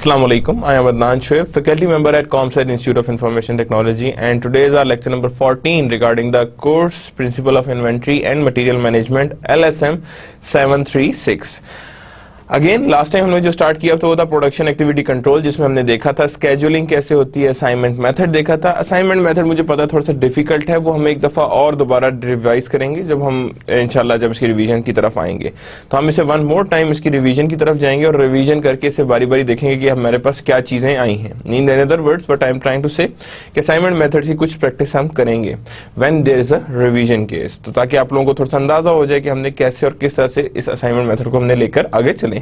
Assalamu alaikum. I am Adnan Shoaib, faculty member at ComSci Institute of Information Technology, and today is our lecture number 14 regarding the course Principle of Inventory and Material Management LSM 736. Again last time हमने जो start किया तो वो था production activity control, जिसमें हमने देखा था स्केड्यूलिंग कैसे होती है, असाइनमेंट मेथड देखा था। असाइनमेंट मेथड मुझे पता थोड़ा सा डिफिकल्ट है, वो हम एक दफा और दोबारा रिवाइज करेंगे जब हम इंशाल्लाह जब इसकी रिवीजन की तरफ आएंगे। तो हम इसे वन मोर टाइम इसकी रिवीजन की तरफ जाएंगे और रिवीजन करके इसे बारी बारी देखेंगे कि हमारे पास क्या चीजें आई हैं। In other words but I am trying to say कि असाइनमेंट मेथड की कुछ प्रैक्टिस हम करेंगे when there is a revision case, तो ताकि आप लोगों को थोड़ा सा अंदाजा हो जाए कि हमने कैसे और किस तरह से इस असाइनमेंट मेथड को हमने लेकर आगे चले हैं।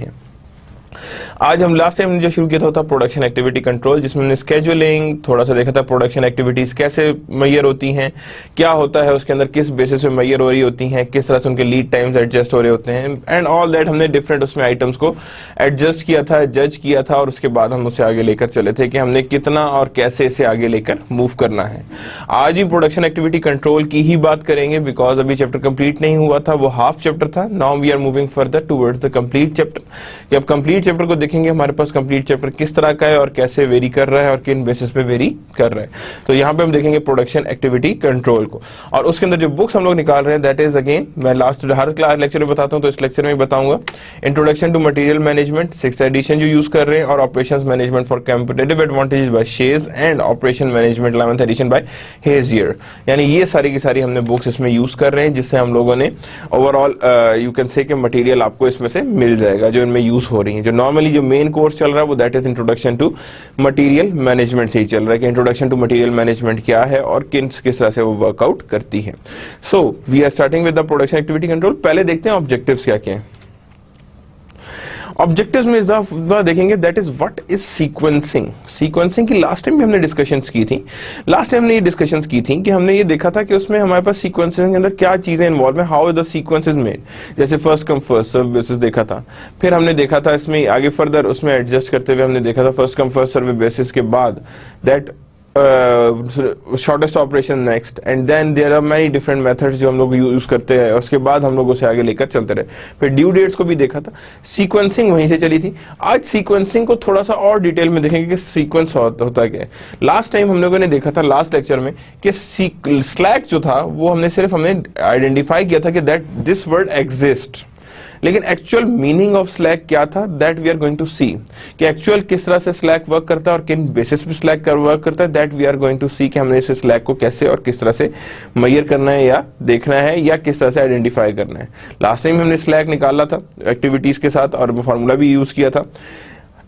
आज हम लास्ट टाइम जो शुरू किया था प्रोडक्शन एक्टिविटी कंट्रोल, जिसमें हमने स्केड्यूलिंग थोड़ा सा देखा था, प्रोडक्शन एक्टिविटीज कैसे मैयर होती हैं, क्या होता है उसके अंदर, किस बेसिस पे मैयर हो रही होती हैं, किस तरह से उनके लीड टाइम्स एडजस्ट हो रहे होते हैं एंड ऑल दैट। हमने डिफरेंट उसमें आइटम्स को एडजस्ट किया था, जज किया था और उसके बाद हम उसे आगे लेकर चले थे कि हमने कितना और कैसे इसे आगे लेकर मूव करना है। आज भी प्रोडक्शन एक्टिविटी कंट्रोल की ही बात करेंगे बिकॉज अभी चैप्टर कंप्लीट नहीं हुआ था, वो हाफ चैप्टर था। Now we are moving further towards the complete chapter. अब कंप्लीट चैप्टर को देखेंगे हमारे पास कंप्लीट चैप्टर किस तरह का है और कैसे वेरी कर रहा है और किन बेसिस पे वेरी कर रहा है। तो यहाँ पे हम देखेंगे प्रोडक्शन एक्टिविटी कंट्रोल को, और उसके अंदर जो बुक्स हम लोग निकाल रहे हैं दैट इज अगेन, मैं लास्ट हर क्लास लेक्चर में बताता हूँ तो इस लेक्चर में बताऊंगा, introduction to material management 6th edition जो यूज कर रहे हैं, और operations management for competitive advantages by शेज and operation management 11th edition by Heizer. यानी ये सारी की सारी हमने बुक्स इसमें यूज कर रहे हैं, जिससे हम लोगों ने ओवरऑल यू कैन से मटेरियल आपको इसमें से मिल जाएगा जो इनमें यूज हो रही है। जो नॉर्मली जो मेन कोर्स चल रहा है वो that is introduction to material management से ही चल रहा है कि इंट्रोडक्शन टू मटेरियल मैनेजमेंट क्या है और किस तरह से वो वर्कआउट करती है। So we are starting with the production activity control. पहले देखते हैं ऑब्जेक्टिव्स क्या क्या हैं। ऑब्जेक्टिव्स में इस दफा देखेंगे that is what is sequencing. Sequencing की लास्ट टाइम भी हमने डिस्कशंस की थी। लास्ट टाइम हमने ये डिस्कशंस की थी कि हमने ये देखा था कि उसमें हमारे पास सीक्वेंसिंग के अंदर क्या चीजें इन्वॉल्व है, how the sequence is made. जैसे first come first serve basis देखा था, फिर हमने देखा था इसमें आगे फर्दर उसमें एडजस्ट करते हुए हमने देखा था first come first serve basis के बाद that shortest operation next, and then there are many different methods जो हम लोग यूज करते हैं। उसके बाद हम लोग उसे आगे लेकर चलते रहे, फिर ड्यू डेट्स को भी देखा था। सीक्वेंसिंग वहीं से चली थी। आज सीक्वेंसिंग को थोड़ा सा और डिटेल में देखेंगे कि सीक्वेंस होता क्या है। लास्ट टाइम हम लोगों ने देखा था लास्ट लेक्चर में कि स्लैक जो था वो हमने आइडेंटिफाई किया था कि दैट दिस वर्ड एग्जिस्ट, लेकिन एक्चुअल मीनिंग ऑफ स्लैक क्या था that we are going to see, कि एक्चुअल किस तरह से स्लैक वर्क करता है और किन बेसिस पे स्लैक वर्क करता है, that we are going to see कि हमने इस स्लैक को कैसे और किस तरह से मेजर करना है या देखना है या किस तरह से आइडेंटिफाई करना है। लास्ट टाइम हमने स्लैक निकाला था एक्टिविटीज के साथ और फार्मूला भी यूज किया था।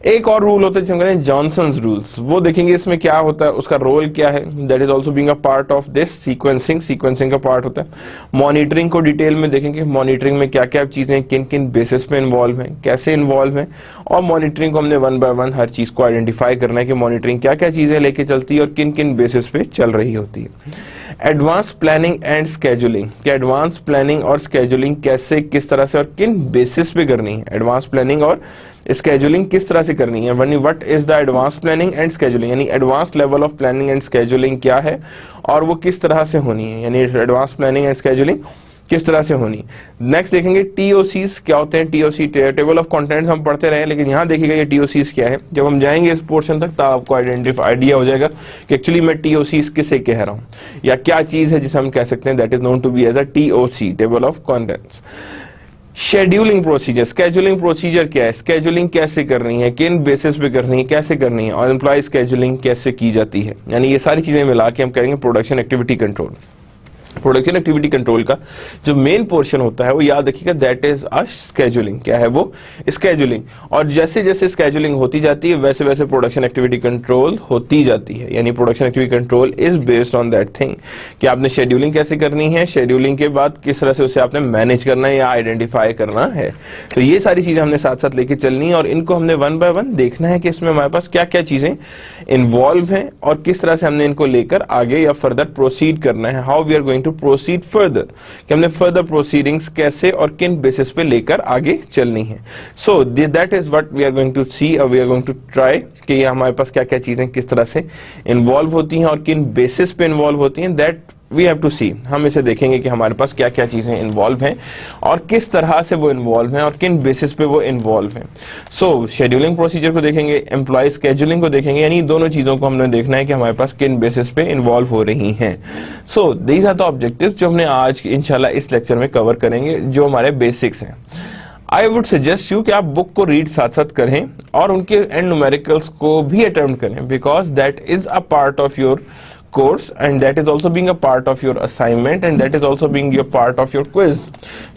एक और रूल होता है जिसे हम कहते हैं जॉनसन्स रूल्स, वो देखेंगे इसमें क्या होता है, उसका रोल क्या है, that is also being a part of this sequencing का पार्ट होता है। मॉनिटरिंग को डिटेल में देखेंगे, मॉनिटरिंग में क्या क्या चीजें किन किन बेसिस पे इन्वॉल्व हैं, कैसे इन्वॉल्व हैं, और मॉनिटरिंग को हमने वन बाय वन हर चीज को आइडेंटिफाई करना है कि मॉनिटरिंग क्या क्या चीजें लेके चलती है और किन किन बेसिस पे चल रही होती है। एडवांस प्लानिंग एंड स्केड्यूलिंग, कि एडवांस प्लानिंग और स्केड्यूलिंग कैसे किस तरह से और किन बेसिस पे करनी है, एडवांस प्लानिंग और स्केड्यूलिंग किस तरह से करनी है। What is the advance planning and scheduling, यानी advance level of planning and scheduling क्या है और वो किस तरह से होनी है, यानी एडवांस प्लानिंग एंड स्केड्यूलिंग किस तरह से होनी। नेक्स्ट देखेंगे टीओसीज क्या होते हैं। टीओसी टेबल ऑफ कंटेंट्स हम पढ़ते रहे, लेकिन यहाँ देखिएगा ये टीओसीज क्या है। जब हम जाएंगे इस पोर्शन तक तब आपको आइडिया हो जाएगा कि एक्चुअली मैं टीओसीज किसे कह रहा हूँ या क्या चीज है जिसे हम कह सकते हैं that is known to be as a TOC, table of contents. Scheduling procedure, scheduling procedure क्या है, स्केड्यूलिंग कैसे करनी है, किन बेसिस पे करनी है, कैसे करनी है, और एम्प्लॉय स्केड्यूलिंग कैसे की जाती है। यानी ये सारी चीजें मिला के हम करेंगे production activity control. Production activity control का जो मेन पोर्शन होता है वो याद रखिएगा दैट इज अ स्केड्यूलिंग। क्या है वो? स्केड्यूलिंग। और जैसे जैसे स्केड्यूलिंग होती जाती है वैसे वैसे प्रोडक्शन एक्टिविटी कंट्रोल होती जाती है। यानी production activity control is based on that thing कि आपने शेड्यूलिंग कैसे करनी है, शेड्यूलिंग के बाद किस तरह से उसे आपने मैनेज करना है या आइडेंटिफाई करना है। तो ये सारी चीजें हमने साथ साथ लेके चलनी है और इनको हमने वन बाय वन देखना है कि इसमें हमारे पास क्या क्या चीजें इन्वॉल्व हैं और किस तरह से हमने इनको लेकर आगे या फर्दर प्रोसीड करना है। How we are going to proceed further, कि हमने फर्दर प्रोसीडिंग्स कैसे और किन बेसिस पे लेकर आगे चलनी है। So that is what we are going to see और we are going to try कि हमारे पास क्या क्या चीजें किस तरह से इन्वॉल्व होती हैं और किन बेसिस पे इन्वॉल्व होती हैं, दैट वी हैव टू सी, हम इसे देखेंगे कि हमारे पास क्या क्या चीजें इन्वॉल्व हैं और किस तरह से वो इन्वॉल्व हैं और किन बेसिस पे वो इन्वॉल्व हैं। सो शेड्यूलिंग प्रोसीजर को देखेंगे, एम्प्लॉय स्केड्यूलिंग को देखेंगे, यानी दोनों चीजों को हमने देखना है कि हमारे पास किन बेसिस पे इन्वॉल्व हो रही हैं। So these are the objectives जो हमने आज इंशाल्लाह इस लेक्चर में कवर करेंगे, जो हमारे बेसिक्स हैं। आई वुड सजेस्ट यू कि आप बुक को रीड साथ साथ करें और उनके एंड न्यूमेरिकल्स को भी अटेम्प्ट करें, because that is a part of your course and that is also being a part of your assignment and that is also being your part of your quiz.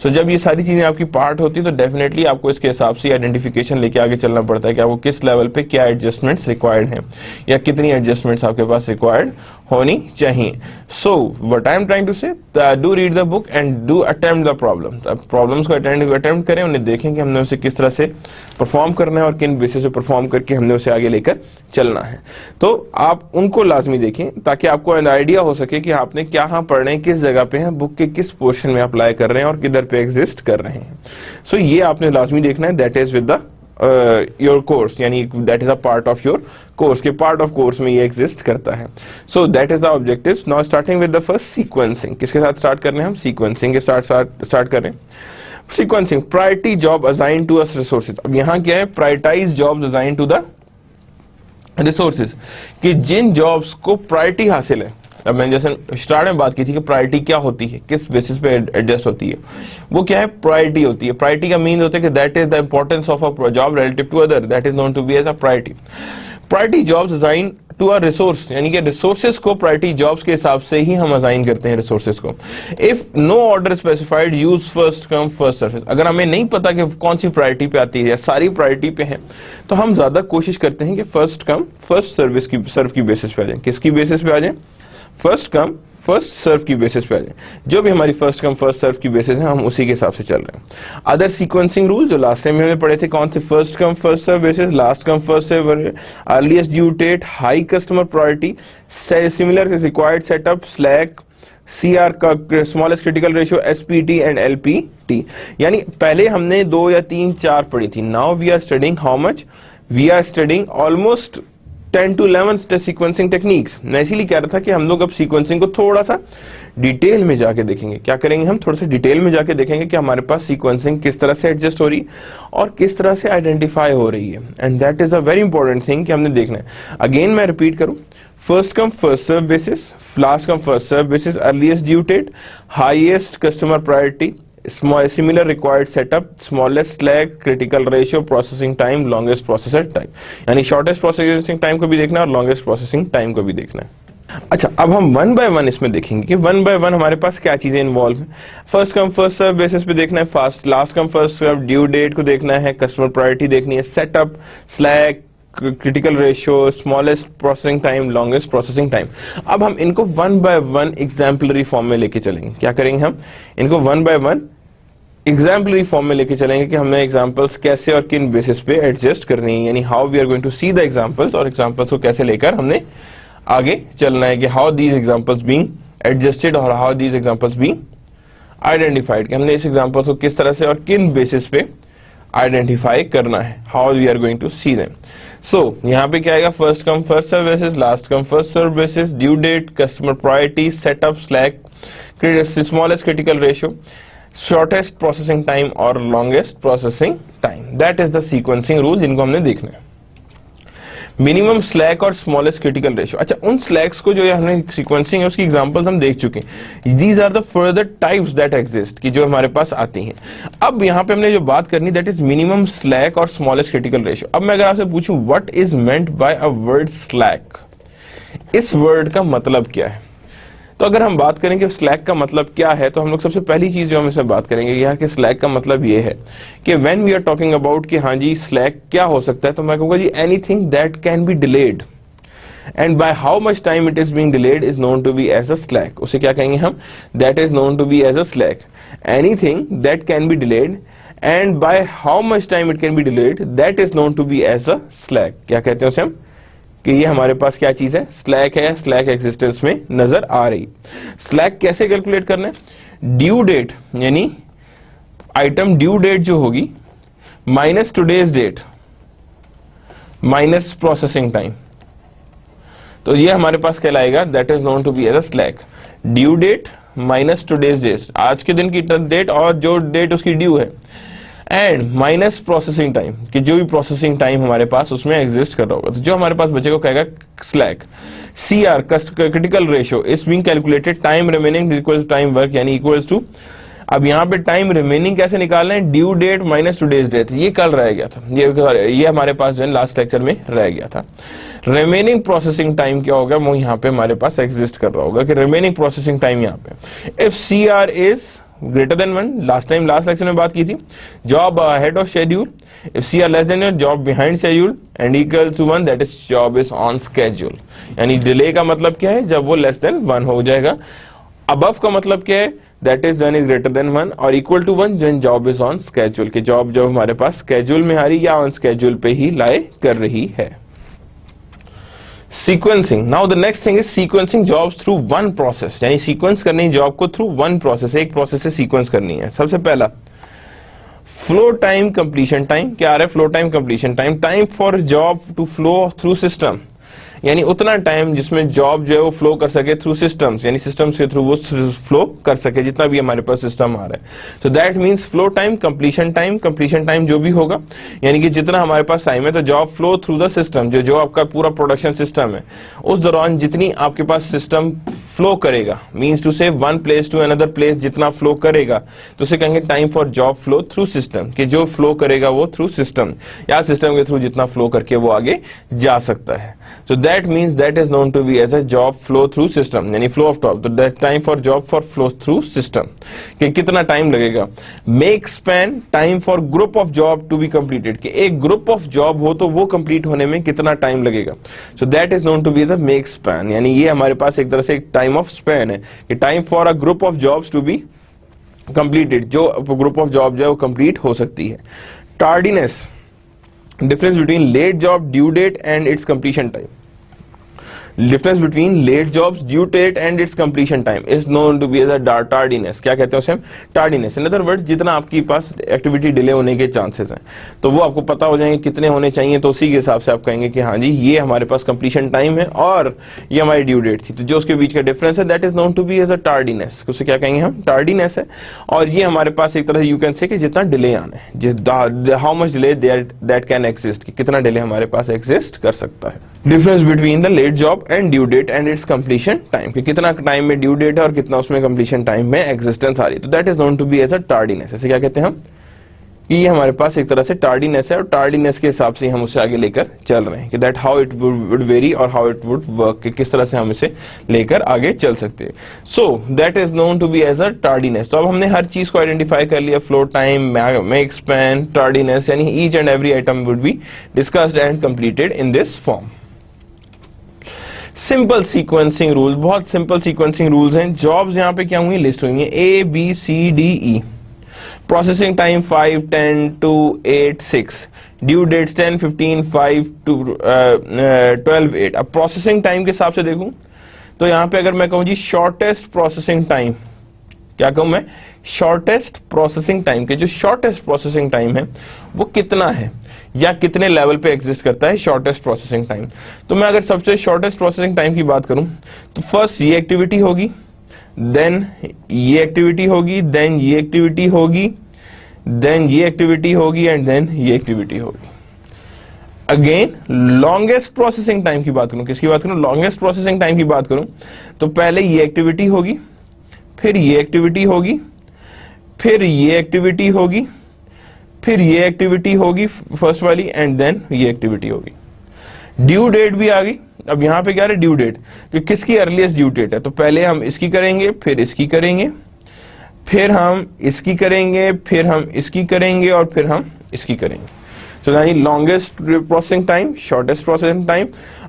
So जब ये सारी चीजें आपकी part होती है तो definitely आपको इसके हिसाब से आइडेंटिफिकेशन लेके आगे चलना पड़ता है कि आपको किस लेवल पे क्या एडजस्टमेंट्स रिक्वायर्ड हैं या कितनी एडजस्टमेंट्स आपके पास रिक्वायर्ड होनी चाहिए। So what I am trying to say, do read the book and do attempt the problem. Problems को अटेम्प्ट करें, उन्हें देखें कि हमने उसे किस तरह से परफॉर्म करना है और किन बेसिस पे परफॉर्म करके हमने उसे आगे लेकर चलना है। तो आप उनको लाजमी देखें ताकि आपको आइडिया हो सके कि आपने क्या पढ़ रहे हैं, किस जगह पे हैं, बुक के किस पोर्शन में अप्लाई कर रहे हैं और किधर पे एग्जिस्ट कर रहे हैं। सो ये आपने लाजमी देखना है, that is with the your course, यानी that is a part of your course के पार्ट ऑफ कोर्स में ये एग्जिस्ट करता है। So that is the objectives. Now starting with the first sequencing. किसके साथ स्टार्ट करने हैं हम? सीक्वेंसिंग के स्टार्ट करें। Sequencing, priority job assign to us resources. अब यहाँ क्या है? Prioritize jobs assign to the resources, कि जिन जॉब्स को प्रायोरिटी हासिल है। अब मैंने जैसे स्टार्ट में बात की थी कि प्रायोरिटी क्या होती है, किस बेसिस पे एडजस्ट होती है, वो क्या है? प्रायोरिटी होती है। प्रायोरिटी का मीन होता है कि that is the importance of a job relative to other, that is known to be as a priority. Priority jobs assign to a resource, यानी कि रिसोर्सेज को प्रायोरिटी जॉब्स के हिसाब से ही हम असाइन करते हैं रिसोर्सेज को। If no order specified, use first come first service. अगर हमें नहीं पता कि कौन सी प्रायोरिटी पे आती है या सारी प्रायोरिटी पे है, तो हम ज्यादा कोशिश करते हैं कि फर्स्ट कम फर्स्ट सर्विस की सर्व की बेसिस पे आ जाए। किसकी बेसिस पे आ जाए? फर्स्ट कम फर्स्ट सर्व की बेसिस पे आ जाए। जो भी हमारी फर्स्ट कम फर्स्ट सर्व की बेसिस है, हम उसी के हिसाब से चल रहे हैं। अदर सीक्वेंसिंग रूल जो लास्ट टाइम हमने पढ़े थे, कौन से? First come first serve basis, last come first serve, earliest due date, high customer priority, similar required setup, slack, CR का smallest critical ratio, SPT and LPT। यानी पहले हमने 2 या 3 4 पढ़ी थी। Now we are studying how much? We are studying almost 10 to 11 sequencing techniques. मैं इसीलिए कह रहा था कि हम लोग अब सीक्वेंसिंग को थोड़ा सा डिटेल में जाके देखेंगे। क्या करेंगे हम? थोड़ा सा डिटेल में जाके देखेंगे कि हमारे पास सीक्वेंसिंग किस तरह से एडजस्ट हो रही है और किस तरह से आइडेंटिफाई हो रही है। And that is a very important thing कि हमने देखना है। अगेन मैं रिपीट करूं, first come first serve basis, last come first serve basis, earliest due date, highest customer priority, similar required setup, smallest lag, critical ratio, processing time, longest processor time। यानी shortest processing time को भी देखना है और longest processing time को भी देखना है। अच्छा, अब हम वन बाय वन इसमें देखेंगे कि वन बाय वन हमारे पास क्या चीजें इन्वॉल्व हैं। First come first serve basis पे देखना है, fast last come first serve, due date को देखना है, कस्टमर प्रायोरिटी देखनी है, setup, slack, critical ratio, smallest processing time, longest processing time. अब हम इनको one by one exemplary form में लेके चलेंगे। क्या करेंगे हम? इनको one by one exemplary form में लेके चलेंगे कि हमने एग्जाम्पल्स कैसे और किन बेसिस पे एडजस्ट करनी है, यानी how we are going to see the examples, और एग्जाम्पल्स को कैसे लेकर हमने आगे चलना है कि how these examples being adjusted और how these examples being identified, कि हमने इस एग्जाम्पल्स को किस तरह से और किन बेसिस पे आइडेंटिफाई करना है, how we are going to see them. So यहाँ पे क्या आएगा? First come first serve basis, last come first serve basis, due date, customer priority, setup, slack, smallest critical ratio, shortest processing time और longest processing time. That is the sequencing rule जिनको हमने देखना है। Minimum slack और smallest critical ratio. अच्छा, उन slacks को जो हमने सीक्वेंसिंग है उसकी एग्जांपल्स हम देख चुके हैं। These are the further types that exist, कि जो हमारे पास आती हैं। अब यहाँ पे हमने जो बात करनी, दैट इज मिनिमम स्लैक और स्मॉलेस्ट क्रिटिकल रेशियो। अब मैं अगर आपसे पूछूं what is meant by a word slack, इस वर्ड का मतलब क्या है? तो अगर हम बात करें कि स्लैक का मतलब क्या है, तो हम लोग सबसे पहली चीज जो हम इसमें बात करेंगे यार कि स्लैक का मतलब ये है कि when we are talking about कि हाँ जी स्लैक क्या हो सकता है, तो मैं कहूंगा जी anything that can be delayed and by how much time it is being delayed is known to be as a slack. उसे क्या कहेंगे हम? That is known to be as a slack. Anything that can be delayed and by how much time it can be delayed, that is known to be as a slack. क्या कहते हैं उसे हम? कि ये हमारे पास क्या चीज है? स्लैक है। स्लैक एग्जिस्टेंस में नजर आ रही। स्लैक कैसे कैलकुलेट करना है? ड्यू डेट, यानी आइटम ड्यू डेट जो होगी minus today's date minus processing time, तो ये हमारे पास कहलाएगा that is known to be as a slack. Due date minus today's date, आज के दिन की डेट और जो डेट उसकी ड्यू है, एंड माइनस प्रोसेसिंग टाइम, कि जो भी प्रोसेसिंग टाइम हमारे पास उसमें एग्जिस्ट कर रहा होगा, तो जो हमारे पास बचेगा कहेगा slack. CR critical ratio is being calculated time remaining equals time work, यानी इक्वल्स टू, अब यहाँ पे टाइम रिमेनिंग कैसे निकालना है, due date minus today's date, ये कल रह गया था, ये हमारे पास जो है लास्ट लेक्चर में रह गया था। रिमेनिंग प्रोसेसिंग टाइम क्या होगा, वो यहाँ पे हमारे पास एग्जिस्ट कर रहा होगा कि रिमेनिंग प्रोसेसिंग टाइम यहाँ पे if CR is greater than 1, last lecture में बात की थी, job ahead of schedule, if CR less than job behind schedule and equal to 1, that is job is on schedule. यानी डिले का मतलब क्या है, जब वो लेस देन 1 हो जाएगा। अबव का मतलब क्या है, that is when is greater than 1 और equal to 1 when job is on schedule, कि जॉब जब हमारे पास स्केड्यूल में आ रही या ऑन स्केड्यूल पे ही लाई कर रही है। Sequencing, now the next thing is sequencing jobs through one process, यानी सीक्वेंस करनी जॉब को थ्रू वन प्रोसेस, एक प्रोसेस से सीक्वेंस करनी है। सबसे पहला फ्लो टाइम कंप्लीशन टाइम, क्या आ रहा है, flow time completion time, time for job to flow through system, यानी उतना टाइम जिसमें जॉब जो है वो फ्लो कर सके थ्रू सिस्टम्स, यानी सिस्टम्स के थ्रू वो फ्लो कर सके, जितना भी हमारे पास सिस्टम आ रहा है। तो that means flow time completion time जो भी होगा, यानी कि जितना हमारे पास टाइम है, तो job flow through the system, जो आपका पूरा प्रोडक्शन सिस्टम है उस दौरान जितनी आपके पास सिस्टम फ्लो करेगा, मींस टू से one place to another place जितना फ्लो करेगा, तो उसे कहेंगे time for job flow through system, कि जो फ्लो करेगा वो थ्रू सिस्टम, या सिस्टम के थ्रू जितना फ्लो करके वो आगे जा सकता है। So that means that is known to be as a job flow through system, यानी flow of job, तो that time for job for flow through system, कि कितना टाइम लगेगा। Make span time for group of job to be completed, कि एक group of job हो तो वो कंप्लीट होने में कितना टाइम लगेगा। So that is known to be the make span, यानी ये हमारे पास एक तरह से एक टाइम ऑफ स्पैन है, कि time for a group of jobs to be completed, जो ग्रुप ऑफ जॉब जो है वो कंप्लीट हो सकती है। Tardiness, difference between late job due date and its completion time, difference between late jobs due date and its completion time is known to be as a tardiness, क्या कहते हैं उसे हम, tardiness। in other words, जितना आपके पास activity delay होने के chances हैं तो वो आपको पता हो जाएंगे कितने होने चाहिए, तो उसी के हिसाब से आप कहेंगे कि हाँ जी ये हमारे पास कंप्लीशन टाइम है और ये हमारी ड्यू डेट थी, तो जो उसके बीच का डिफरेंस है that is known to be as a tardiness, उसे क्या कहेंगे हम, टार्डीनेस है। और ये हमारे पास एक तरह से यू कैन से कि जितना डिले आना है, how much delay that can exist, कि कितना डिले हमारे पास एग्जिस्ट कर सकता है। Difference between the late job and due date and its completion time, कि कितना टाइम में ड्यू डेट है और कितना उसमें कंप्लीशन टाइम में एग्जिस्टेंस आ रही है, तो that is known to be as a tardiness. ऐसे क्या कहते हैं हम, कि ये हमारे पास एक तरह से टार्डीनेस है और टार्डीनेस के हिसाब से हम उसे आगे लेकर चल रहे हैं, कि that how it would very और हाउ इट वुड वर्क, कि किस तरह से हम इसे लेकर आगे चल सकते हैं। So that is known to be as a tardiness. तो अब हमने हर चीज को आइडेंटिफाई कर लिया, flow time, makespan, tardiness, यानी each and every item would be discussed and completed in this form. Simple sequencing rule, बहुत सिंपल सीक्वेंसिंग रूल्स हैं। जॉब्स यहाँ पे क्या हुई, लिस्ट हुई है ABCDE, processing time 5, 10, 2, 8, 6, due dates 10, 15, 5 to 12, 8। अब प्रोसेसिंग टाइम के हिसाब से देखूं तो यहाँ पे अगर मैं कहूं जी शॉर्टेस्ट प्रोसेसिंग टाइम, क्या कहूं मैं, शॉर्टेस्ट प्रोसेसिंग टाइम, के जो शॉर्टेस्ट प्रोसेसिंग टाइम है वो कितना है या कितने लेवल पे एग्जिस्ट करता है शॉर्टेस्ट प्रोसेसिंग टाइम। तो मैं अगर सबसे शॉर्टेस्ट प्रोसेसिंग टाइम की बात करूं तो फर्स्ट ये एक्टिविटी होगी, देन ये एक्टिविटी होगी, देन ये एक्टिविटी होगी, देन ये एक्टिविटी होगी एंड देन ये एक्टिविटी होगी। अगेन लॉन्गेस्ट प्रोसेसिंग टाइम की बात करूं, किसकी बात करूं, लॉन्गेस्ट प्रोसेसिंग टाइम की बात करूं तो पहले ये एक्टिविटी होगी, फिर ये एक्टिविटी होगी, फिर ये एक्टिविटी होगी, फिर ये एक्टिविटी होगी फर्स्ट वाली एंड देन ये एक्टिविटी होगी। ड्यू डेट भी आ गई। अब यहां पे क्या है, ड्यू डेट, कि किसकी अर्लीस्ट ड्यू डेट है, तो पहले हम इसकी करेंगे, फिर इसकी करेंगे, फिर हम इसकी करेंगे, फिर हम इसकी करेंगे और फिर हम इसकी करेंगे। तो यानी longest processing time, shortest processing time,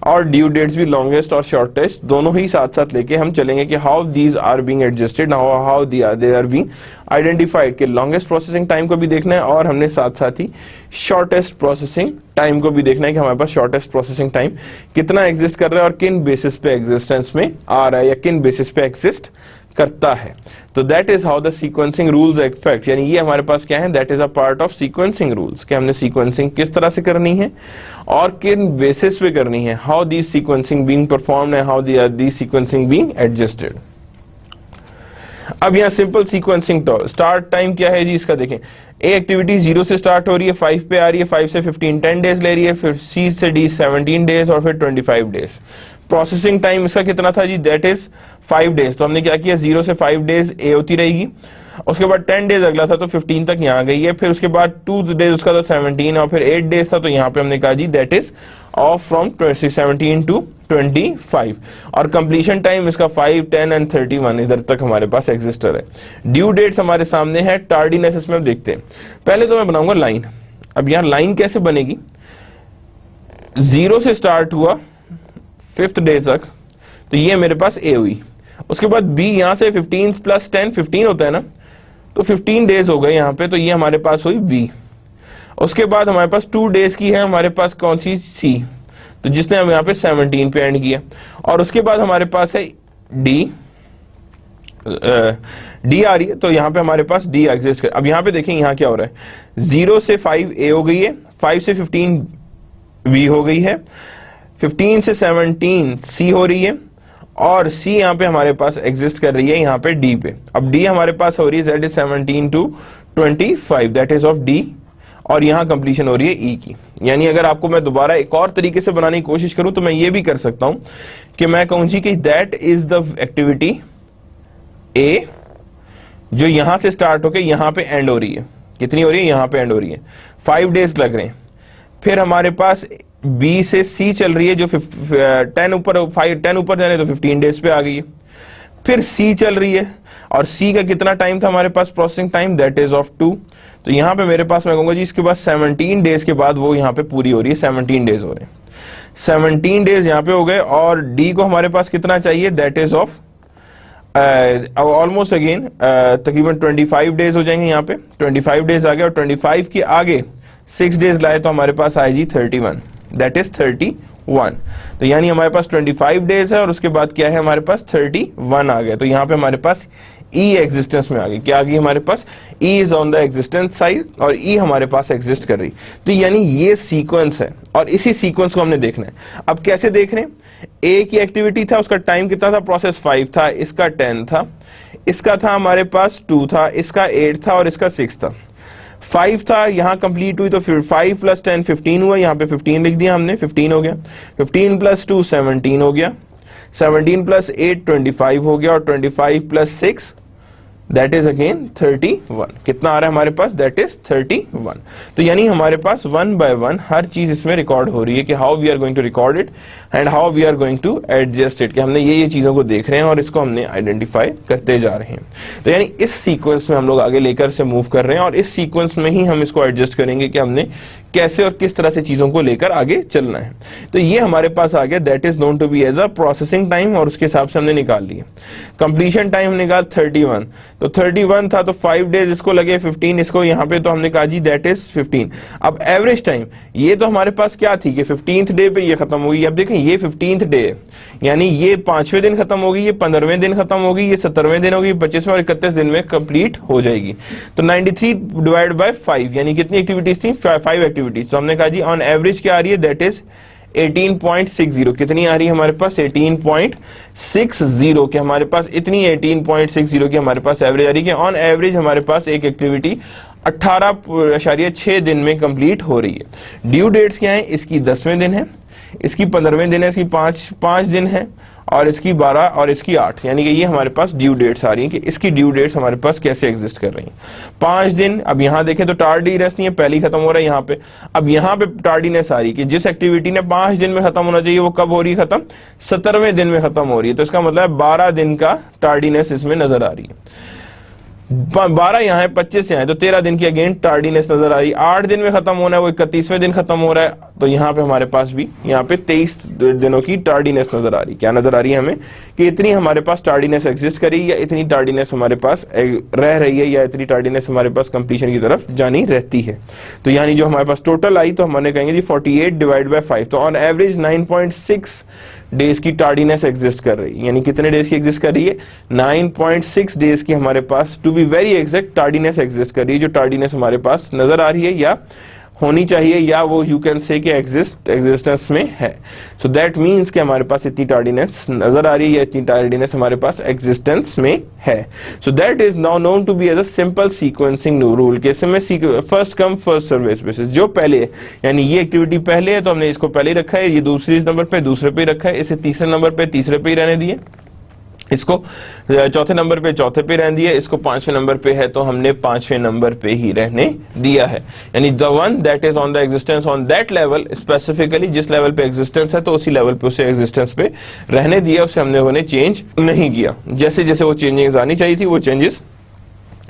और ड्यू डेट्स भी लॉन्गेस्ट और शॉर्टेस्ट दोनों ही साथ साथ लेके हम चलेंगे कि how these are being adjusted, how they are being identified, कि लॉन्गेस्ट प्रोसेसिंग टाइम को भी देखना है और हमने साथ साथ ही शॉर्टेस्ट प्रोसेसिंग टाइम को भी देखना है कि हमारे पास शॉर्टेस्ट प्रोसेसिंग टाइम कितना एग्जिस्ट कर रहा है और किन बेसिस पे एग्जिस्टेंस में आ रहा है या किन बेसिस पे एग्जिस्ट करता है। तो that is how the sequencing rules effect, यानी ये हमारे पास क्या है, that is a part of sequencing rules, कि हमने सीक्वेंसिंग किस तरह से करनी है और किन बेसिस पे करनी है, how the sequencing being performed and how the sequencing being adjusted. अब यहाँ सिंपल सीक्वेंसिंग स्टार्ट टाइम क्या है जी इसका देखें, ए एक्टिविटी 0 से स्टार्ट हो रही है, 5 पे आ रही है, 5 से 15 10 डेज ले रही है, फिर सी से डी 17 डेज और फिर 25 डेज। प्रोसेसिंग टाइम इसका कितना था जी, दैट इज 5 डेज। तो हमने क्या किया, 0 से 5 डेज ए होती रहेगी, उसके बाद 10 डेज अगला था तो 15 तक यहाँ गई है, फिर उसके बाद 2 डेज उसका था 17 और फिर 8 डेज था, तो यहाँ पे हमने कहा जी that is of from 17 to 25 और कंप्लीशन टाइम इसका 5 10 एंड 31 इधर तक हमारे पास एग्जिस्टर है। ड्यू डेट्स हमारे सामने है, टार्डीनेस इसमें देखते हैं। पहले तो मैं बनाऊंगा लाइन। अब यहाँ लाइन कैसे बनेगी, 0 से स्टार्ट हुआ 5th डे तक, तो ये मेरे पास ए हुई, उसके बाद बी यहाँ से 15 प्लस 10 15 होता है ना, तो 15 डेज हो गए यहाँ पे, तो ये हमारे पास हुई बी। उसके बाद हमारे पास 2 डेज की है हमारे पास कौन सी, सी, तो जिसने हम यहाँ पे 17 पे एंड किया। और उसके बाद हमारे पास है डी, डी आ रही है, तो यहाँ पे हमारे पास डी एग्जिस्ट कर। अब यहाँ पे देखें यहाँ क्या हो रहा है, 0 से 5 ए हो गई है, 5 से 15 बी हो गई है, 15 से 17 सी हो रही है और सी यहाँ पे हमारे पास एग्जिस्ट कर रही है यहाँ पे डी पे। अब डी हमारे पास हो रही है that is 17 to 25 that is of D और यहाँ कंप्लीशन हो रही है ई की। यानी अगर आपको मैं दोबारा एक और तरीके से बनाने की कोशिश करूं तो मैं ये भी कर सकता हूं कि मैं कहूं जी कि दैट इज द एक्टिविटी ए जो यहां से स्टार्ट होकर यहां पे एंड हो रही है। कितनी हो रही है, यहां पे एंड हो रही है, 5 डेज लग रहे हैं। फिर हमारे पास बी से सी चल रही है जो 10 ऊपर जाने तो 15 डेज पे आ गई है। फिर सी चल रही है और सी का कितना टाइम था हमारे पास processing time, that is of 2। तो यहां पे मेरे पास मैं कहूंगा जी इसके बाद 17 डेज के बाद वो यहां पे पूरी हो रही है, 17 डेज हो रहे हैं, 17 डेज यहां पे हो गए। और डी को हमारे पास कितना चाहिए, that is of almost again तकरीबन 25 डेज हो जाएंगे, यहाँ पे 25 डेज आ गए और 25 के आगे 6 डेज लाए तो हमारे पास आए जी 31, दैट इज 31। तो यानी हमारे पास 25 डेज है और उसके बाद क्या है हमारे पास 31 आ गया। तो यहाँ पे हमारे पास ई एग्जिस्टेंस में आ गई, क्या आ गई हमारे पास, E is on the existence side और ई हमारे पास एग्जिस्ट कर रही। तो यानी ये सीक्वेंस है और इसी सीक्वेंस को हमने देखना है। अब कैसे देख रहे हैं, ए की एक्टिविटी था, उसका टाइम कितना था, प्रोसेस 5 था, इसका 10 था, इसका था हमारे पास 2 था, इसका 8 था और इसका 6 था। 5 था, यहां कंप्लीट हुई तो फिर 5 प्लस 10 15 हुआ, यहां पे 15 लिख दिया हमने, 15 हो गया, 15 प्लस 2 17 हो गया, 17 प्लस 8 25 हो गया और 25 प्लस 6 दैट इज अगेन 31। कितना आ रहा है हमारे पास, दैट इज 31। तो यानी हमारे पास 1 by 1 हर चीज इसमें रिकॉर्ड हो रही है कि how we are going to record it and how we are going to adjust it, कि हमने ये चीजों को देख रहे हैं और इसको हमने आइडेंटिफाई करते जा रहे हैं। तो यानी इस सीक्वेंस में हम लोग आगे लेकर से मूव कर रहे हैं और इस सीक्वेंस में ही हम इसको एडजस्ट करेंगे कि हमने कैसे और किस तरह से चीजों को लेकर आगे चलना है। तो ये हमारे पास आ गया, that is known to be as a processing time और उसके हिसाब से हमने निकाल लिया। कंप्लीशन टाइम हमने निकाल 31, तो 31 था तो 5 डेज इसको लगे, 15 इसको, यहाँ पे तो हमने कहा जी दैट इज 15। अब एवरेज टाइम ये तो हमारे पास क्या थी कि 15th डे पे ये खत्म होगी। अब देखें ये 15th डे है, यानी ये 5वें दिन खत्म होगी, ये 15वें दिन खत्म होगी, ये 17वें दिन होगी, 25वें और 31 दिन में कंप्लीट हो जाएगी। तो 93 डिवाइड बाय 5 यानी कितनी एक्टिविटीज थी, 5 एक्टिविटीज। तो हमने कहा जी ऑन एवरेज क्या आ रही है, दैट इज 18.60। कितनी आ रही है हमारे पास, 18.60 के हमारे पास इतनी 18.60 की हमारे पास एवरेज आ रही है। ऑन एवरेज हमारे पास एक एक्टिविटी 18.6 दिन में कंप्लीट हो रही है। ड्यू डेट्स क्या है, इसकी 10वें दिन है, इसकी 15वें दिन है, इसकी 5 दिन है और इसकी 12 और इसकी 8, यानी कि ये हमारे पास ड्यू डेट्स आ रही हैं कि इसकी ड्यू डेट्स हमारे पास कैसे एग्जिस्ट कर रही हैं। 5 दिन, अब यहाँ देखें तो टार्डीनेस नहीं है, पहले खत्म हो रहा है यहाँ पे। अब यहाँ पे टार्डीनेस आ रही है कि जिस एक्टिविटी ने 5 दिन में खत्म होना चाहिए वो कब हो रही है खत्म, 17वें दिन में खत्म हो रही है। तो इसका मतलब 12 दिन का टार्डीनेस इसमें नजर आ रही है। 12 यहाँ है, 25 यहाँ है, तो 13 दिन की अगेन टार्डीनेस नजर आ रही है। 8 दिन में खत्म होना है, वो 31वें दिन खत्म हो रहा है, तो यहाँ पे हमारे पास भी यहाँ पे 23 दिनों की टार्डीनेस नजर आ रही है। क्या नजर आ रही है हमें कि इतनी हमारे पास टार्डीनेस एग्जिस्ट करी या इतनी टार्डीनेस हमारे पास रह रही है या इतनी टार्डीनेस हमारे पास कंप्लीशन की तरफ जानी रहती है। तो यानी जो हमारे पास टोटल आई तो हमने कहेंगे जी 48 डिवाइड बाय 5, तो ऑन एवरेज 9.6 डेज की टार्डीनेस एग्जिस्ट कर रही है। यानी कितने डेज की एग्जिस्ट कर रही है, 9.6 डेज की हमारे पास to be very exact tardiness exist कर रही है। जो टार्डीनेस हमारे पास नजर आ रही है या होनी चाहिए या वो यू कैन से कि एग्जिस्टेंस में है। सो दैट मीन्स कि हमारे पास इतनी टार्डीनेस नजर आ रही है या इतनी टार्डीनेस हमारे पास एग्जिस्टेंस में है। So that is now known to be as a simple sequencing rule के इसमें first come first serve basis, जो पहले है यानी ये एक्टिविटी पहले है तो हमने इसको पहले ही रखा है, ये दूसरे नंबर पे दूसरे पे ही रखा है, इसे तीसरे नंबर पे तीसरे पे ही रहने दिए, इसको चौथे नंबर पे चौथे पे रहने दिया, इसको पांचवें नंबर पे है तो हमने पांचवें नंबर पे ही रहने दिया है। यानी the one that is on the existence on that level, specifically जिस लेवल पे एग्जिस्टेंस है तो उसी लेवल पे उसे एग्जिस्टेंस पे रहने दिया, उसे हमने चेंज नहीं किया। जैसे जैसे वो चेंजेस आनी चाहिए थी वो चेंजेस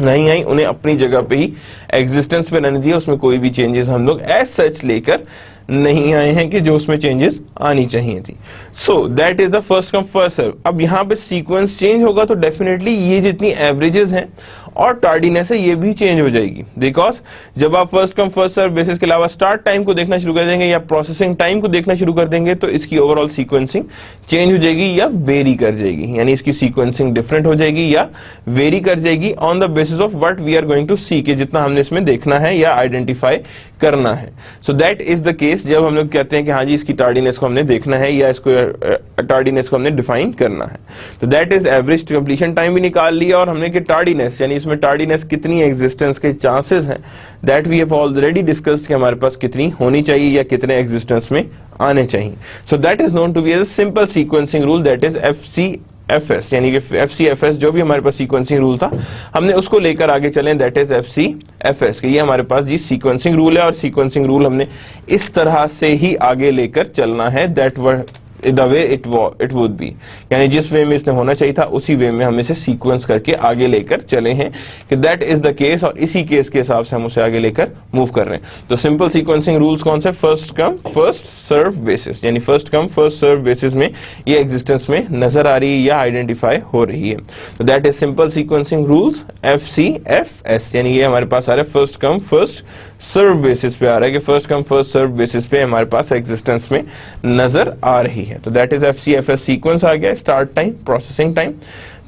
नहीं आई, उन्हें अपनी जगह पे ही एग्जिस्टेंस पे रहने दिया, उसमें कोई भी चेंजेस हम लोग एज सच लेकर नहीं आए हैं कि जो उसमें चेंजेस आनी चाहिए थी। So that is the first come first serve. अब यहाँ पे सीक्वेंस चेंज होगा तो डेफिनेटली ये जितनी एवरेजेस हैं और टार्डीनेस है ये भी चेंज हो जाएगी, बिकॉज जब आप first come first serve basis के अलावा स्टार्ट टाइम को देखना शुरू कर देंगे या प्रोसेसिंग टाइम को देखना शुरू कर देंगे तो इसकी ओवरऑल सीक्वेंसिंग चेंज हो जाएगी या वेरी कर जाएगी, यानी इसकी सीक्वेंसिंग डिफरेंट हो जाएगी या वेरी कर जाएगी on the basis of what we are going to see, कि जितना हमने इसमें देखना है या आइडेंटिफाई करना है। So that is the case जब हम लोग कहते हैं कि हाँ जी इसकी टार्डीनेस को हमने देखना है या इसको टार्डीनेस को हमने डिफाइन करना है। तो that is average completion time भी निकाल लिया और हमने कि टार्डीनेस यानी इसमें टार्डीनेस कितनी एग्जिस्टेंस के चांसेस हैं that we have already discussed कि हमारे पास कितनी होनी चाहिए या कितने एग्जिस्टेंस में आने चाहिए। So that is known to be as a simple sequencing rule, that is FCFS, यानी कि FCFS जो भी हमारे पास सीक्वेंसिंग रूल था हमने उसको लेकर आगे चले, दैट इज FCFS कि ये हमारे पास जी सीक्वेंसिंग रूल है और सीक्वेंसिंग रूल हमने इस तरह से ही आगे लेकर चलना है, that were the way it would B, यानी जिस वे में इसने होना चाहिए था उसी वे में हम इसे सीक्वेंस करके आगे लेकर चले हैं कि दैट इज द केस, और इसी केस के हिसाब से हम उसे आगे लेकर मूव कर रहे हैं। तो सिंपल सीक्वेंसिंग रूल्स कौन से, first come first serve basis, यानी first come first serve basis में ये एग्जिस्टेंस में नजर आ रही है या आइडेंटिफाई हो रही है। तो that is simple sequencing rules FCFS, यानी ये हमारे पास आ रहा है first come first serve basis पे आ रहा है कि first come first serve basis पे हमारे पास एग्जिस्टेंस में नजर आ रही है। तो दैट इज FCFS सीक्वेंस आ गया, start time, processing time,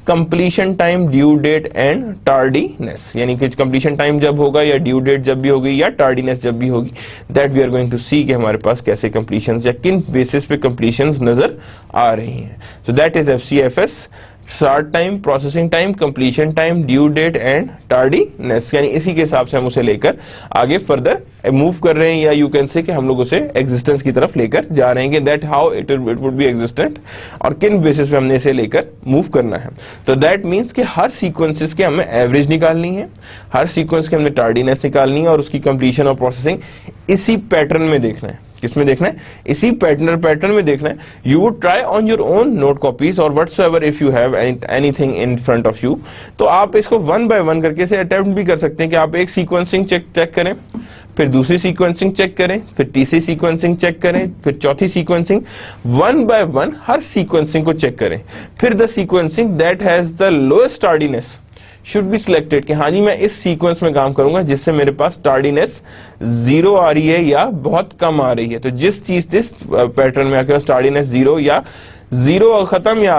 completion time, due date and tardiness, यानी कि कंप्लीशन टाइम जब होगा या ड्यू डेट जब भी होगी या टार्डीनेस जब भी होगी, that we are going to see कि हमारे पास कैसे कंप्लीशंस या किन बेसिस पे कंप्लीशंस नजर आ रही हैं। So that is FCFS, start time, processing time, completion time, due date and tardiness, यानी इसी के हिसाब से हम उसे लेकर आगे फर्दर मूव कर रहे हैं या यू कैन से कि हम लोग उसे एग्जिस्टेंस की तरफ लेकर जा रहे हैं, that how it would B existent और किन बेसिस पे हमने इसे लेकर मूव करना है। तो दैट मीन्स कि हर सीक्वेंसेस के हमें एवरेज निकालनी है, हर सीक्वेंस के हमने टार्डीनेस निकालनी है और उसकी कंप्लीशन और प्रोसेसिंग इसी पैटर्न में देखना है। किसमें देखना है, इसी पैटर्न में देखना है। You would try on your own note copies और whatsoever if you have anything in front of you, तो आप इसको वन बाय वन करके से अटेम्प्ट भी कर सकते हैं कि आप एक सीक्वेंसिंग चेक करें, फिर दूसरी सीक्वेंसिंग चेक करें, फिर तीसरी सीक्वेंसिंग चेक करें, फिर चौथी sequencing, one by one her sequencing को चेक करें। फिर the sequencing that has the lowest tardiness should be selected कि हाँ जी मैं इस सीक्वेंस में काम करूंगा जिससे मेरे पास टार्डीनेस 0 आ रही है या बहुत कम आ रही है। तो जिस पैटर्न में आपके पास टार्डीनेस 0 या 0 खत्म या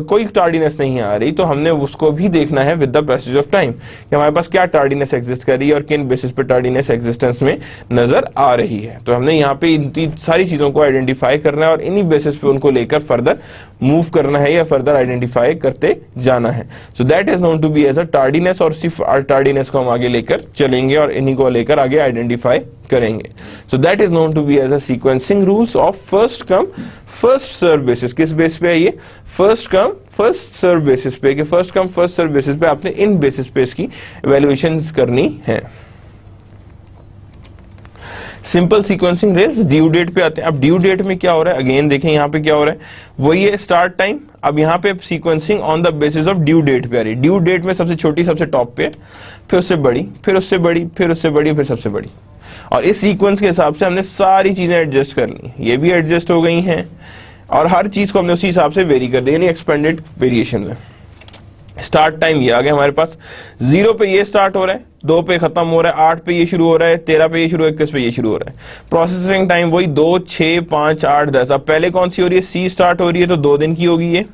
कोई टार्डीनेस नहीं आ रही, तो हमने उसको भी देखना है with the passage of time कि हमारे पास क्या टार्डीनेस एग्जिस्ट कर रही है और किन बेसिस पे टार्डीनेस एग्जिस्टेंस में नजर आ रही है। तो हमने यहाँ पे इन सारी चीजों को आइडेंटिफाई करना है और इन्हीं बेसिस पे उनको लेकर फर्दर मूव करना है या फर्दर आइडेंटिफाई करते जाना है। So that is known to be as a tardiness, और सिर्फ टार्डीनेस को हम आगे लेकर चलेंगे और इन्हीं को लेकर आगे आइडेंटिफाई करेंगे। So that is known to be as a sequencing rules of first come first serve basis. किस बेस पे है ये, first come first serve basis पे, कि first come first serve basis पे आपने इन बेसिस पे इसकी इवैल्यूएशंस करनी है। Simple sequencing rules due date पे आते हैं। अब ड्यू डेट में क्या हो रहा है, अगेन देखें यहाँ पे क्या हो रहा है, वही है स्टार्ट टाइम। अब यहाँ पे sequencing on the basis of due date पे आ रही है। ड्यू डेट में सबसे छोटी सबसे टॉप पे है, फिर उससे बड़ी, फिर उससे बड़ी, फिर उससे बड़ी, फिर सबसे बड़ी, और इस सीक्वेंस के हिसाब से हमने सारी चीजें एडजस्ट कर ली। ये भी एडजस्ट हो गई हैं और हर चीज को हमने उसी हिसाब से वेरी कर दिया, यानी एक्सपेंडेड वेरिएशन है। स्टार्ट टाइम ये आ गया हमारे पास, 0 पे ये स्टार्ट हो रहा है, 2 पे खत्म हो रहा है, 8 पे ये शुरू हो रहा है, 13 पे ये शुरू, 21 पे ये शुरू हो रहा है। प्रोसेसिंग टाइम वही 2, 6, 5, 8, 10। अब पहले कौन सी हो रही है, सी स्टार्ट हो रही है तो 2 दिन की होगी ये,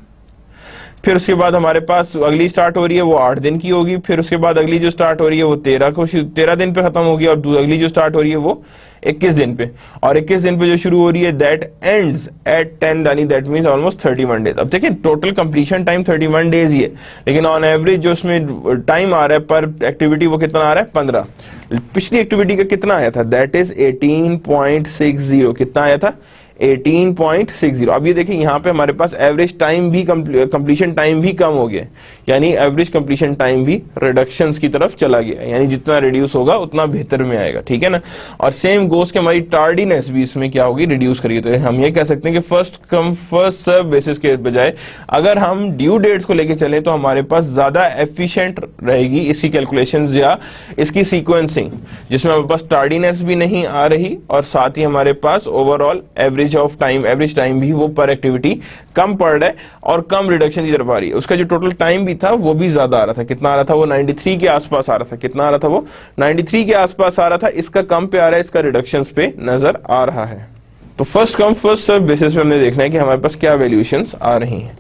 फिर उसके बाद हमारे पास अगली स्टार्ट हो रही है वो 8 दिन की होगी, फिर उसके बाद अगली जो स्टार्ट हो रही है वो 13 दिन पे खत्म होगी और अगली जो स्टार्ट हो रही है वो 21 दिन पे, और 21 दिन पे जो शुरू हो रही है दैट एंड्स एट 10, यानी दैट मींस ऑलमोस्ट 31 डेज। अब देखिए टोटल कंप्लीशन टाइम 31 डेज ही है, लेकिन ऑन एवरेज जो उसमें टाइम आ रहा है पर एक्टिविटी वो कितना आ रहा है 15। पिछली एक्टिविटी का कितना आया था, दैट इज 18.60। कितना आया था 18.60। अब ये देखिए यहाँ पे हमारे पास एवरेज टाइम भी कंप्लीशन टाइम भी कम हो गया, यानी एवरेज कंप्लीशन टाइम भी रिडक्शंस की तरफ चला गया, यानी जितना रिड्यूस होगा उतना बेहतर में आएगा, ठीक है ना। और सेम गोस के हमारी टार्डीनेस भी इसमें क्या होगी, रिड्यूस करिए। तो हम ये कह सकते हैं कि first come first serve basis के बजाय अगर हम ड्यू डेट्स को लेके चलें तो हमारे पास ज्यादा एफिशिएंट रहेगी इसकी कैलकुलेशंस या इसकी सीक्वेंसिंग, जिसमें हमारे पास टार्डीनेस भी नहीं आ रही और साथ ही हमारे पास ओवरऑल एवरेज टाइम भी वो पर एक्टिविटी कम पड़ रहा है और कम रिडक्शन की तरफ आ रही है। उसका जो टोटल टाइम भी था वो भी ज्यादा आ रहा था। कितना आ रहा था वो 93 के आसपास आ रहा था। कितना आ रहा था वो 93 के आसपास आ रहा था। इसका कम पे आ रहा है, इसका रिडक्शंस पे नजर आ रहा है। तो first come first serve basis पे हमने देखना है कि हमारे पास क्या वैल्यूएशंस आ रही हैं,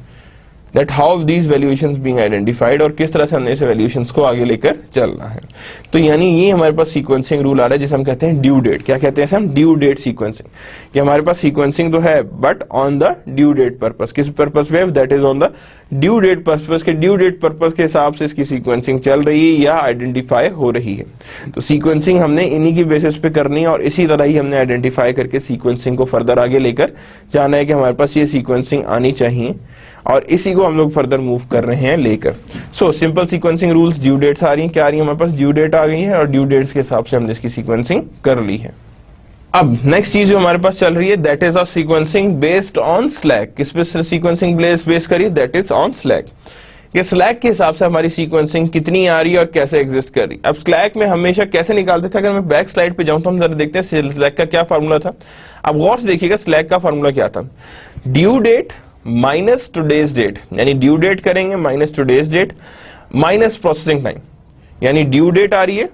that how these valuations being identified, और किस तरह से हमने इस वैल्यूएशंस को आगे लेकर चलना है। तो यानी ये हमारे पास सीक्वेंसिंग रूल आ रहा है जिसे हम कहते हैं ड्यू डेट। क्या कहते हैं इसे हम, ड्यू डेट सीक्वेंसिंग। कि हमारे पास सीक्वेंसिंग तो है but on the due date purpose. किस पर्पस पे, that is on the due date purpose के ड्यू डेट पर्पस के हिसाब से इसकी सीक्वेंसिंग चल रही है या आइडेंटिफाई हो रही है। तो सीक्वेंसिंग हमने इन्हीं की बेसिस पे करनी है और इसी तरह ही हमने आइडेंटिफाई करके सीक्वेंसिंग को फर्दर आगे लेकर जाना है कि हमारे पास ये सीक्वेंसिंग आनी चाहिए और इसी को हम लोग फर्दर मूव कर रहे हैं लेकर। So simple sequencing rules, due dates आ रही हैं, क्या आ रही है हमारे पास, ड्यू डेट आ गई है और ड्यू डेट्स के हिसाब से हमने इसकी सीक्वेंसिंग कर ली है। अब नेक्स्ट चीज जो हमारे पास चल रही है that is of sequencing based on slack. किस पे सीक्वेंसिंग बेस करिए, दैट इज ऑन स्लैक। कि स्लैक के हिसाब से हमारी सीक्वेंसिंग कितनी आ रही है और कैसे एग्जिस्ट कर रही है। अब स्लैक में हमेशा कैसे निकालते थे, अगर मैं बैक स्लाइड पे जाऊं तो हम जरा देखते हैं स्लैक का क्या फार्मूला था। अब गौर से देखिएगा स्लैक का फार्मूला क्या था, due date minus today's date, यानी ड्यू डेट करेंगे minus today's date minus processing time, यानी ड्यू डेट आ रही है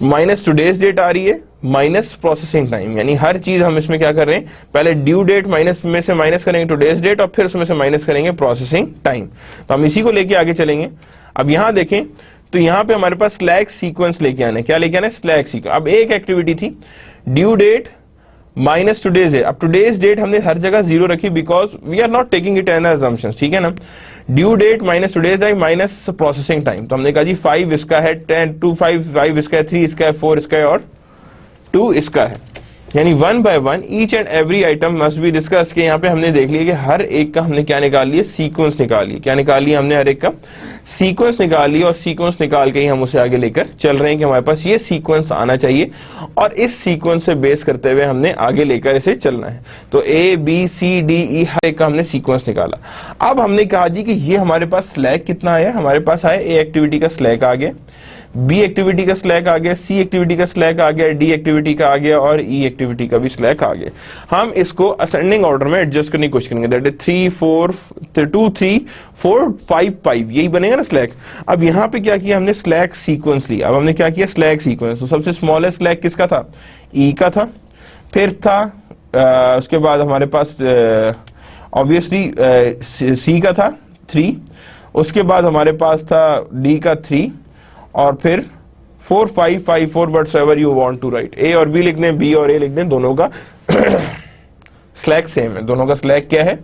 माइनस टुडेज डेट आ रही है माइनस प्रोसेसिंग टाइम, यानी हर चीज हम इसमें क्या कर रहे हैं, पहले ड्यू डेट माइनस में से माइनस करेंगे टुडेज डेट और फिर उसमें से माइनस करेंगे प्रोसेसिंग टाइम। तो हम इसी को लेके आगे चलेंगे। अब यहां देखें तो यहां पे हमारे पास स्लैक सीक्वेंस लेके आना है। क्या लेके आना है, स्लैक सीक्वेंस। अब एक एक्टिविटी थी due date minus today's date. अब टुडेज डेट हमने हर जगह 0 रखी because we are not taking it as assumptions, ठीक है ना। Due date minus today's date minus processing time, तो हमने कहा जी 5 इसका है, 10 2 5 इसका है, 3 इसका है, 4 इसका है और 2 इसका है। यानी 1 by 1 each and every item must be discuss. के यहाँ पे हमने देख लिया कि हर एक का हमने क्या निकाल लिया, सीक्वेंस निकाल लिया। क्या निकाल लिया हमने, हर एक का सीक्वेंस निकाल लिया और सीक्वेंस निकाल के ही हम उसे आगे लेकर चल रहे हैं कि हमारे पास ये सीक्वेंस आना चाहिए और इस सीक्वेंस से बेस करते हुए हमने आगे लेकर इसे चलना है। तो A B C D E हर एक का हमने सीक्वेंस निकाला। अब हमने कहा जी कि ये हमारे पास स्लैक कितना आया, हमारे पास आया A एक्टिविटी का स्लैक आ गया, बी एक्टिविटी का स्लैक आ गया, सी एक्टिविटी का स्लैक आ गया, डी एक्टिविटी का आ गया और ई एक्टिविटी का भी स्लैक आ गया। हम इसको असेंडिंग ऑर्डर में एडजस्ट करने की कोशिश करेंगे, दैट इज 3 4 2 3 4 5 5, यही बनेगा ना स्लैक। अब यहाँ पे क्या किया हमने, स्लैक सीक्वेंस लिया। अब हमने क्या किया, स्लैक सीक्वेंस। तो सबसे स्मॉलेस्ट स्लैक किसका था, ई का था, फिर था उसके बाद हमारे पास ऑब्वियसली सी का था 3, उसके बाद हमारे पास था डी का 3 और फिर 4 5 5 4 whatever you want to write. A और बी लिख दें, बी और ए लिख दें, दोनों का स्लैक सेम है। दोनों का स्लैक क्या है,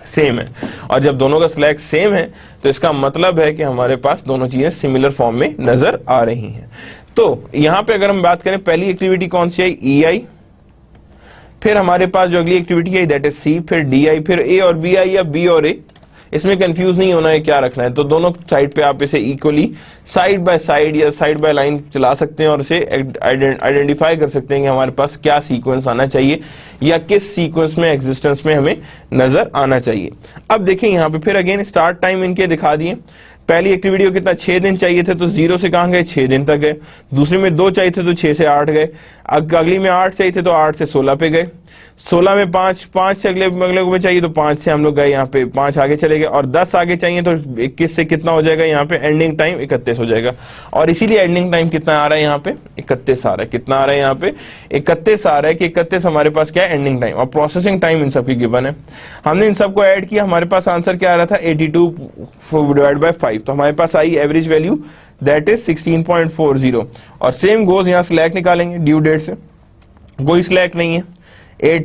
सेम है। और जब दोनों का स्लैक सेम है तो इसका मतलब है कि हमारे पास दोनों चीजें सिमिलर फॉर्म में नजर आ रही हैं। तो यहां पे अगर हम बात करें, पहली एक्टिविटी कौन सी आई, ई आई, फिर हमारे पास जो अगली एक्टिविटी आई दैट इज सी, फिर डी आई, फिर ए और बी आई या बी और ए। इसमें कंफ्यूज नहीं होना है क्या रखना है, तो दोनों साइड पे आप इसे इक्वली साइड बाय साइड या साइड बाय लाइन चला सकते हैं और इसे आइडेंटिफाई कर सकते हैं कि हमारे पास क्या सीक्वेंस आना चाहिए या किस सीक्वेंस में एग्जिस्टेंस में हमें नजर आना चाहिए। अब देखें यहाँ पे फिर अगेन स्टार्ट टाइम इनके दिखा दिए। पहली एक्टिविटी को कितना, 6 दिन चाहिए थे तो 0 से कहां गए, 6 दिन तक गए। दूसरे में 2 चाहिए थे तो 6 से 8 गए। अगली में 8 चाहिए थे तो 8 से 16 पे गए। 16 में 5, 5 से अगले अगले को चाहिए तो 5 से हम लोग गए यहाँ पे 5 आगे चले गए, और 10 आगे चाहिए तो 21 से कितना हो जाएगा यहाँ पे एंडिंग टाइम 31 हो जाएगा, और इसीलिए एंडिंग टाइम कितना आ रहा है यहाँ पे 31 आ रहा है। कितना आ रहा है यहाँ पे 31 आ रहा है कि 31 हमारे पास क्या है एंडिंग टाइम, और प्रोसेसिंग टाइम इन सब की गिवन है। हमने इन सबको ऐड किया, हमारे पास आंसर क्या आ रहा था 82 डिवाइड बाय 5, तो हमारे पास I average value that is 16.40। और सेम गोज यहाँ स्लैक निकालेंगे ड्यू डेट से, कोई स्लैक नहीं है,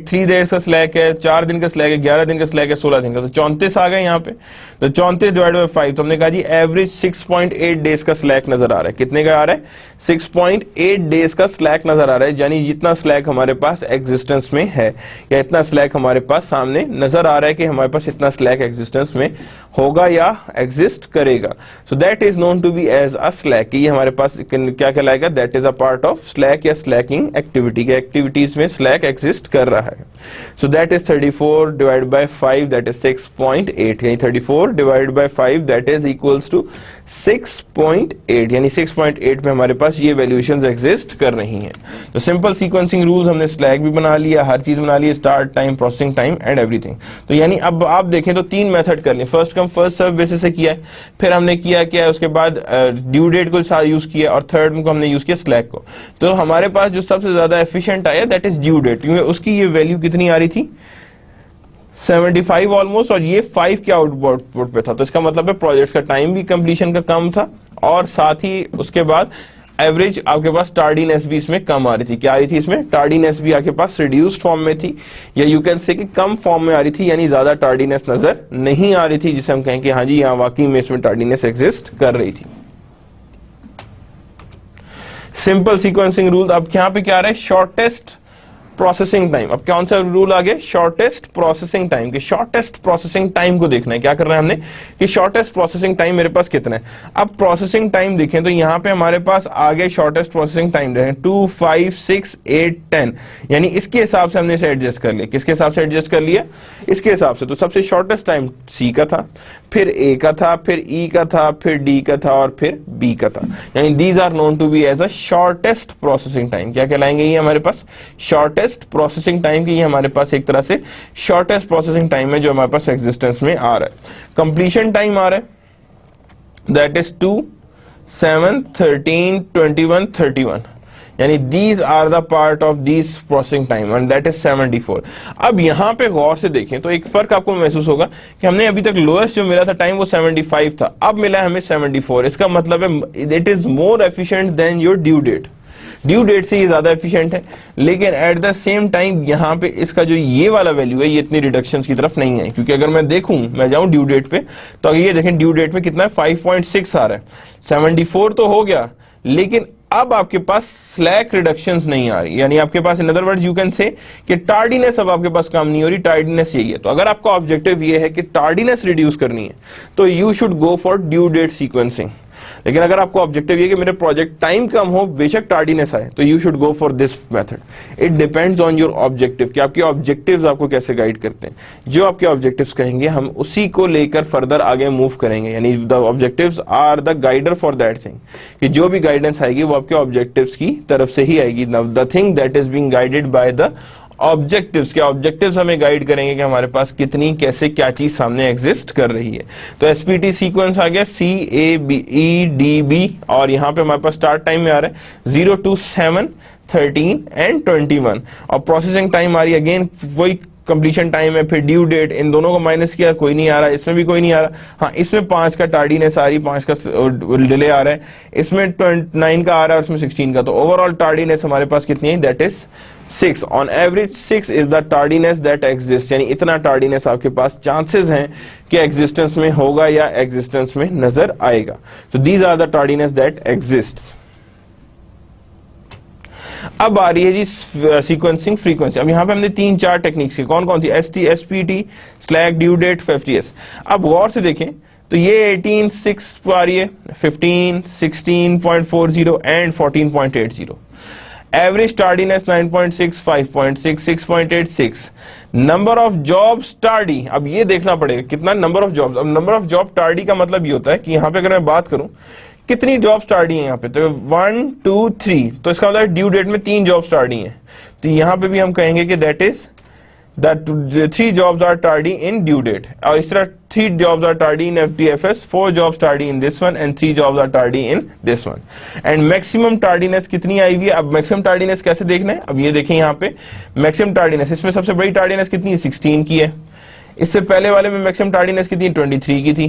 3 डेज का स्लैक है, 4 दिन का स्लैक है, 11 दिन का स्लैक है, 16 दिन का, तो 34 आ गए यहाँ पे। तो 34 डिवाइड बाय 5, तो हमने कहा जी एवरेज 6.8 डेज का स्लैक नजर आ रहा है। कितने का आ रहा है 6.8 डेज का स्लैक नजर आ रहा है, यानी जितना स्लैक हमारे पास एग्जिस्टेंस में है, या इतना स्लैक हमारे पास सामने नजर आ रहा है कि हमारे पास इतना स्लैक एग्जिस्टेंस में होगा या एग्जिस्ट करेगा। So that is known to be as a slack. ये हमारे पास क्या कहलाएगा, that is a part of slack या स्लैकिंग एक्टिविटी के एक्टिविटीज में स्लैक एग्जिस्ट कर रहा है। So that is 34 divide by 5 that is 6.8, यानी 34 divide by 5 that is equals to 6.8, यानी 6.8 में हमारे पास ये वैल्यूएशंस एग्जिस्ट कर रही हैं। तो सिंपल सीक्वेंसिंग रूल्स हमने स्लैक भी बना लिया, हर चीज बना ली, start time, processing time and everything. तो यानी अब आप देखें तो 3 मेथड कर लिए, first come first serve basis से किया है, फिर हमने किया क्या है उसके बाद ड्यू डेट को यूज किया, और थर्ड को हमने यूज किया स्लैक को। तो हमारे पास जो सबसे ज्यादा एफिशिएंट आया दैट इज ड्यू डेट, क्योंकि उसकी ये वैल्यू कितनी आ रही थी 75 ऑलमोस्ट, और ये 5 के आउटपुट पे था। तो इसका मतलब है प्रोजेक्ट्स का टाइम भी कंप्लीशन का कम था, और साथ ही उसके बाद एवरेज आपके पास टार्डीनेस भी इसमें कम आ रही थी। क्या आ रही थी इसमें टार्डीनेस भी आपके पास रिड्यूस्ड फॉर्म में थी, या यू कैन से कि कम फॉर्म में आ रही थी, यानी ज्यादा टार्डीनेस नजर नहीं आ रही थी, जिसे हम कहें कि हाँ जी यहाँ वाकई में इसमें टार्डीनेस एग्जिस्ट कर रही थी। Simple sequencing rule. अब यहाँ पे क्या आ रहा है शॉर्टेस्ट प्रोसेसिंग टाइम। अब कौन सा रूल आ गया शॉर्टेस्ट प्रोसेसिंग टाइम के, शॉर्टेस्ट प्रोसेसिंग टाइम को देखना है। क्या कर रहे हैं हमने कि शॉर्टेस्ट प्रोसेसिंग टाइम मेरे पास कितना है। अब प्रोसेसिंग टाइम देखें तो यहां पे हमारे पास आगे शॉर्टेस्ट प्रोसेसिंग टाइम रहे 2, 5, 6, 8, 10, यानी इसके हिसाब से हमने इसे एडजस्ट कर लिया। किसके हिसाब से एडजस्ट कर लिया इसके हिसाब से। तो सबसे शॉर्टेस्ट टाइम सी का था, फिर ए का था, फिर ई का था, फिर डी का था, और फिर बी का था, यानी these are known to be as a shortest processing time. क्या कहलाएंगे ये हमारे पास शॉर्टेस्ट प्रोसेसिंग टाइम की, ये हमारे पास एक तरह से शॉर्टेस्ट प्रोसेसिंग टाइम है जो हमारे पास एग्जिस्टेंस में आ रहा है। कंप्लीशन टाइम आ रहा है दैट इज 2, 7, 13, 21, 31, यानी these are the part of these processing time and that is 74। अब यहां पे गौर से देखें तो एक फर्क आपको महसूस होगा कि हमने अभी तक लोएस्ट जो मिला था टाइम वो 75 था, अब मिला हमें 74। इसका मतलब है it is more efficient than your due date. Due date से ये ज्यादा एफिशिएंट है, लेकिन एट द सेम टाइम यहाँ पे इसका जो ये वाला वैल्यू है ये इतनी रिडक्शन की तरफ नहीं है, क्योंकि अगर मैं देखूं मैं जाऊं ड्यू डेट पे तो अगर ये देखें ड्यू डेट में कितना है 5.6 आ रहा है। 74 तो हो गया, लेकिन अब आपके पास स्लैक रिडक्शंस नहीं आ रही, यानी आपके पास in other words you can say कि टार्डीनेस अब आपके पास कम नहीं हो रही, टार्डीनेस यही है। तो अगर आपका ऑब्जेक्टिव ये है कि टार्डीनेस रिड्यूस करनी है तो you should go for due date sequencing. लेकिन अगर आपको ऑब्जेक्टिव ये कि मेरे प्रोजेक्ट टाइम कम हो बेशक टार्डीनेस आए तो you should go for this method. It depends on your objective कि आपके ऑब्जेक्टिव्स आपको कैसे गाइड करते हैं। जो आपके ऑब्जेक्टिव्स कहेंगे हम उसी को लेकर फर्दर आगे मूव करेंगे, यानी the objectives are the guider for that thing, कि जो भी गाइडेंस आएगी वो आपके ऑब्जेक्टिव्स की तरफ से ही आएगी। The thing that is being guided by the objectives, क्या ऑब्जेक्टिव्स हमें गाइड करेंगे कि हमारे पास कितनी कैसे क्या चीज सामने एग्जिस्ट कर रही है। तो एसपीटी सीक्वेंस आ गया CABEDB, और यहाँ पे हमारे पास स्टार्ट टाइम में आ रहा है 0 to 7, 13 एंड 21, और प्रोसेसिंग टाइम आ रही है अगेन वही कंप्लीशन टाइम है, फिर ड्यू डेट, इन दोनों को माइनस किया कोई नहीं आ रहा, इसमें भी कोई नहीं आ रहा। हाँ इसमें 5 का टार्डीनेस आ रही, 5 का डिले आ रहा है, इसमें 9 का आ रहा है, उसमें 16 का। तो ओवरऑल टार्डीनेस हमारे पास कितनी है that is 6 on average. 6 is the tardiness that exist, यानी इतना टार्डीनेस आपके पास चांसेस हैं कि एग्जिस्टेंस में होगा या एग्जिस्टेंस में नजर आएगा। तो these are the tardiness that exist. अब आ रही है जी सीक्वेंसिंग फ्रीक्वेंसी। अब यहां पे हमने 3-4 टेक्निक्स की, कौन कौन सी ST, SPT, slack, due date, FTS। अब गौर से देखें तो ये 18.6 आ रही है, 15, 16.40 and 14.80। Average tardiness 9.6, 5.6, 6.86। Number of jobs tardy, अब ये देखना पड़ेगा कितना नंबर ऑफ जॉब्स। अब नंबर ऑफ जॉब टार्डी का मतलब ये होता है कि यहां पे अगर मैं बात करूं कितनी जॉब स्टार्ट है यहाँ पे, तो 1, 2, 3, तो इसका मतलब ड्यू डेट में 3 जॉब स्टार्ट है। तो यहाँ पे भी हम कहेंगे कि that is that 3 jobs are tardy in due date, और इस तरह 3 jobs are tardy in FDFS, 4 jobs tardy in this one and 3 jobs are tardy in this one. And maximum tardiness कितनी आई हुई है? अब maximum tardiness कैसे देखना है? अब ये देखें यहाँ पे maximum tardiness, इसमें सबसे बड़ी tardiness कितनी है? 16 की है। इससे पहले वाले में मैक्सिमम टार्डीनेस कितनी? 23 की थी।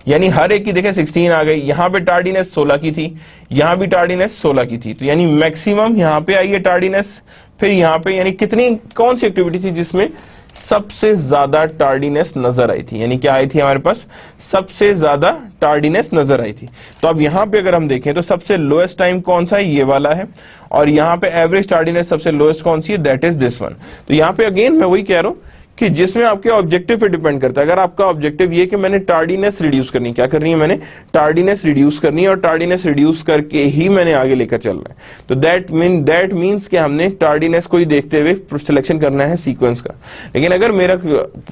यानी हर एक की देखें 16 आ गई। यहाँ पे टार्डीनेस 16 की थी, यहाँ भी टार्डीनेस 16 की थी, तो यानी मैक्सिमम यहाँ पे आई है टार्डीनेस। फिर यहाँ पे यानी कितनी, कौन सी एक्टिविटी थी जिसमें सबसे ज्यादा टार्डीनेस नजर आई थी? यानी क्या आई थी हमारे पास? सबसे ज्यादा टार्डीनेस नजर आई थी। तो अब यहाँ पे अगर हम देखें तो सबसे लोएस्ट टाइम कौन सा है? ये वाला है। और यहाँ पे एवरेज टार्डीनेस सबसे लोएस्ट कौन सी है? That is this one. तो यहाँ पे अगेन मैं वही कह रहा हूं कि जिसमें आपके ऑब्जेक्टिव पे डिपेंड करता है। अगर आपका ऑब्जेक्टिव ये कि मैंने टार्डीनेस रिड्यूस करनी, क्या करनी है? मैंने टार्डीनेस रिड्यूस करनी है और टार्डीनेस रिड्यूस करके ही मैंने आगे लेकर चलना है। तो दैट मींस कि हमने टार्डीनेस को ही देखते हुए सिलेक्शन करना है सीक्वेंस का। लेकिन अगर मेरा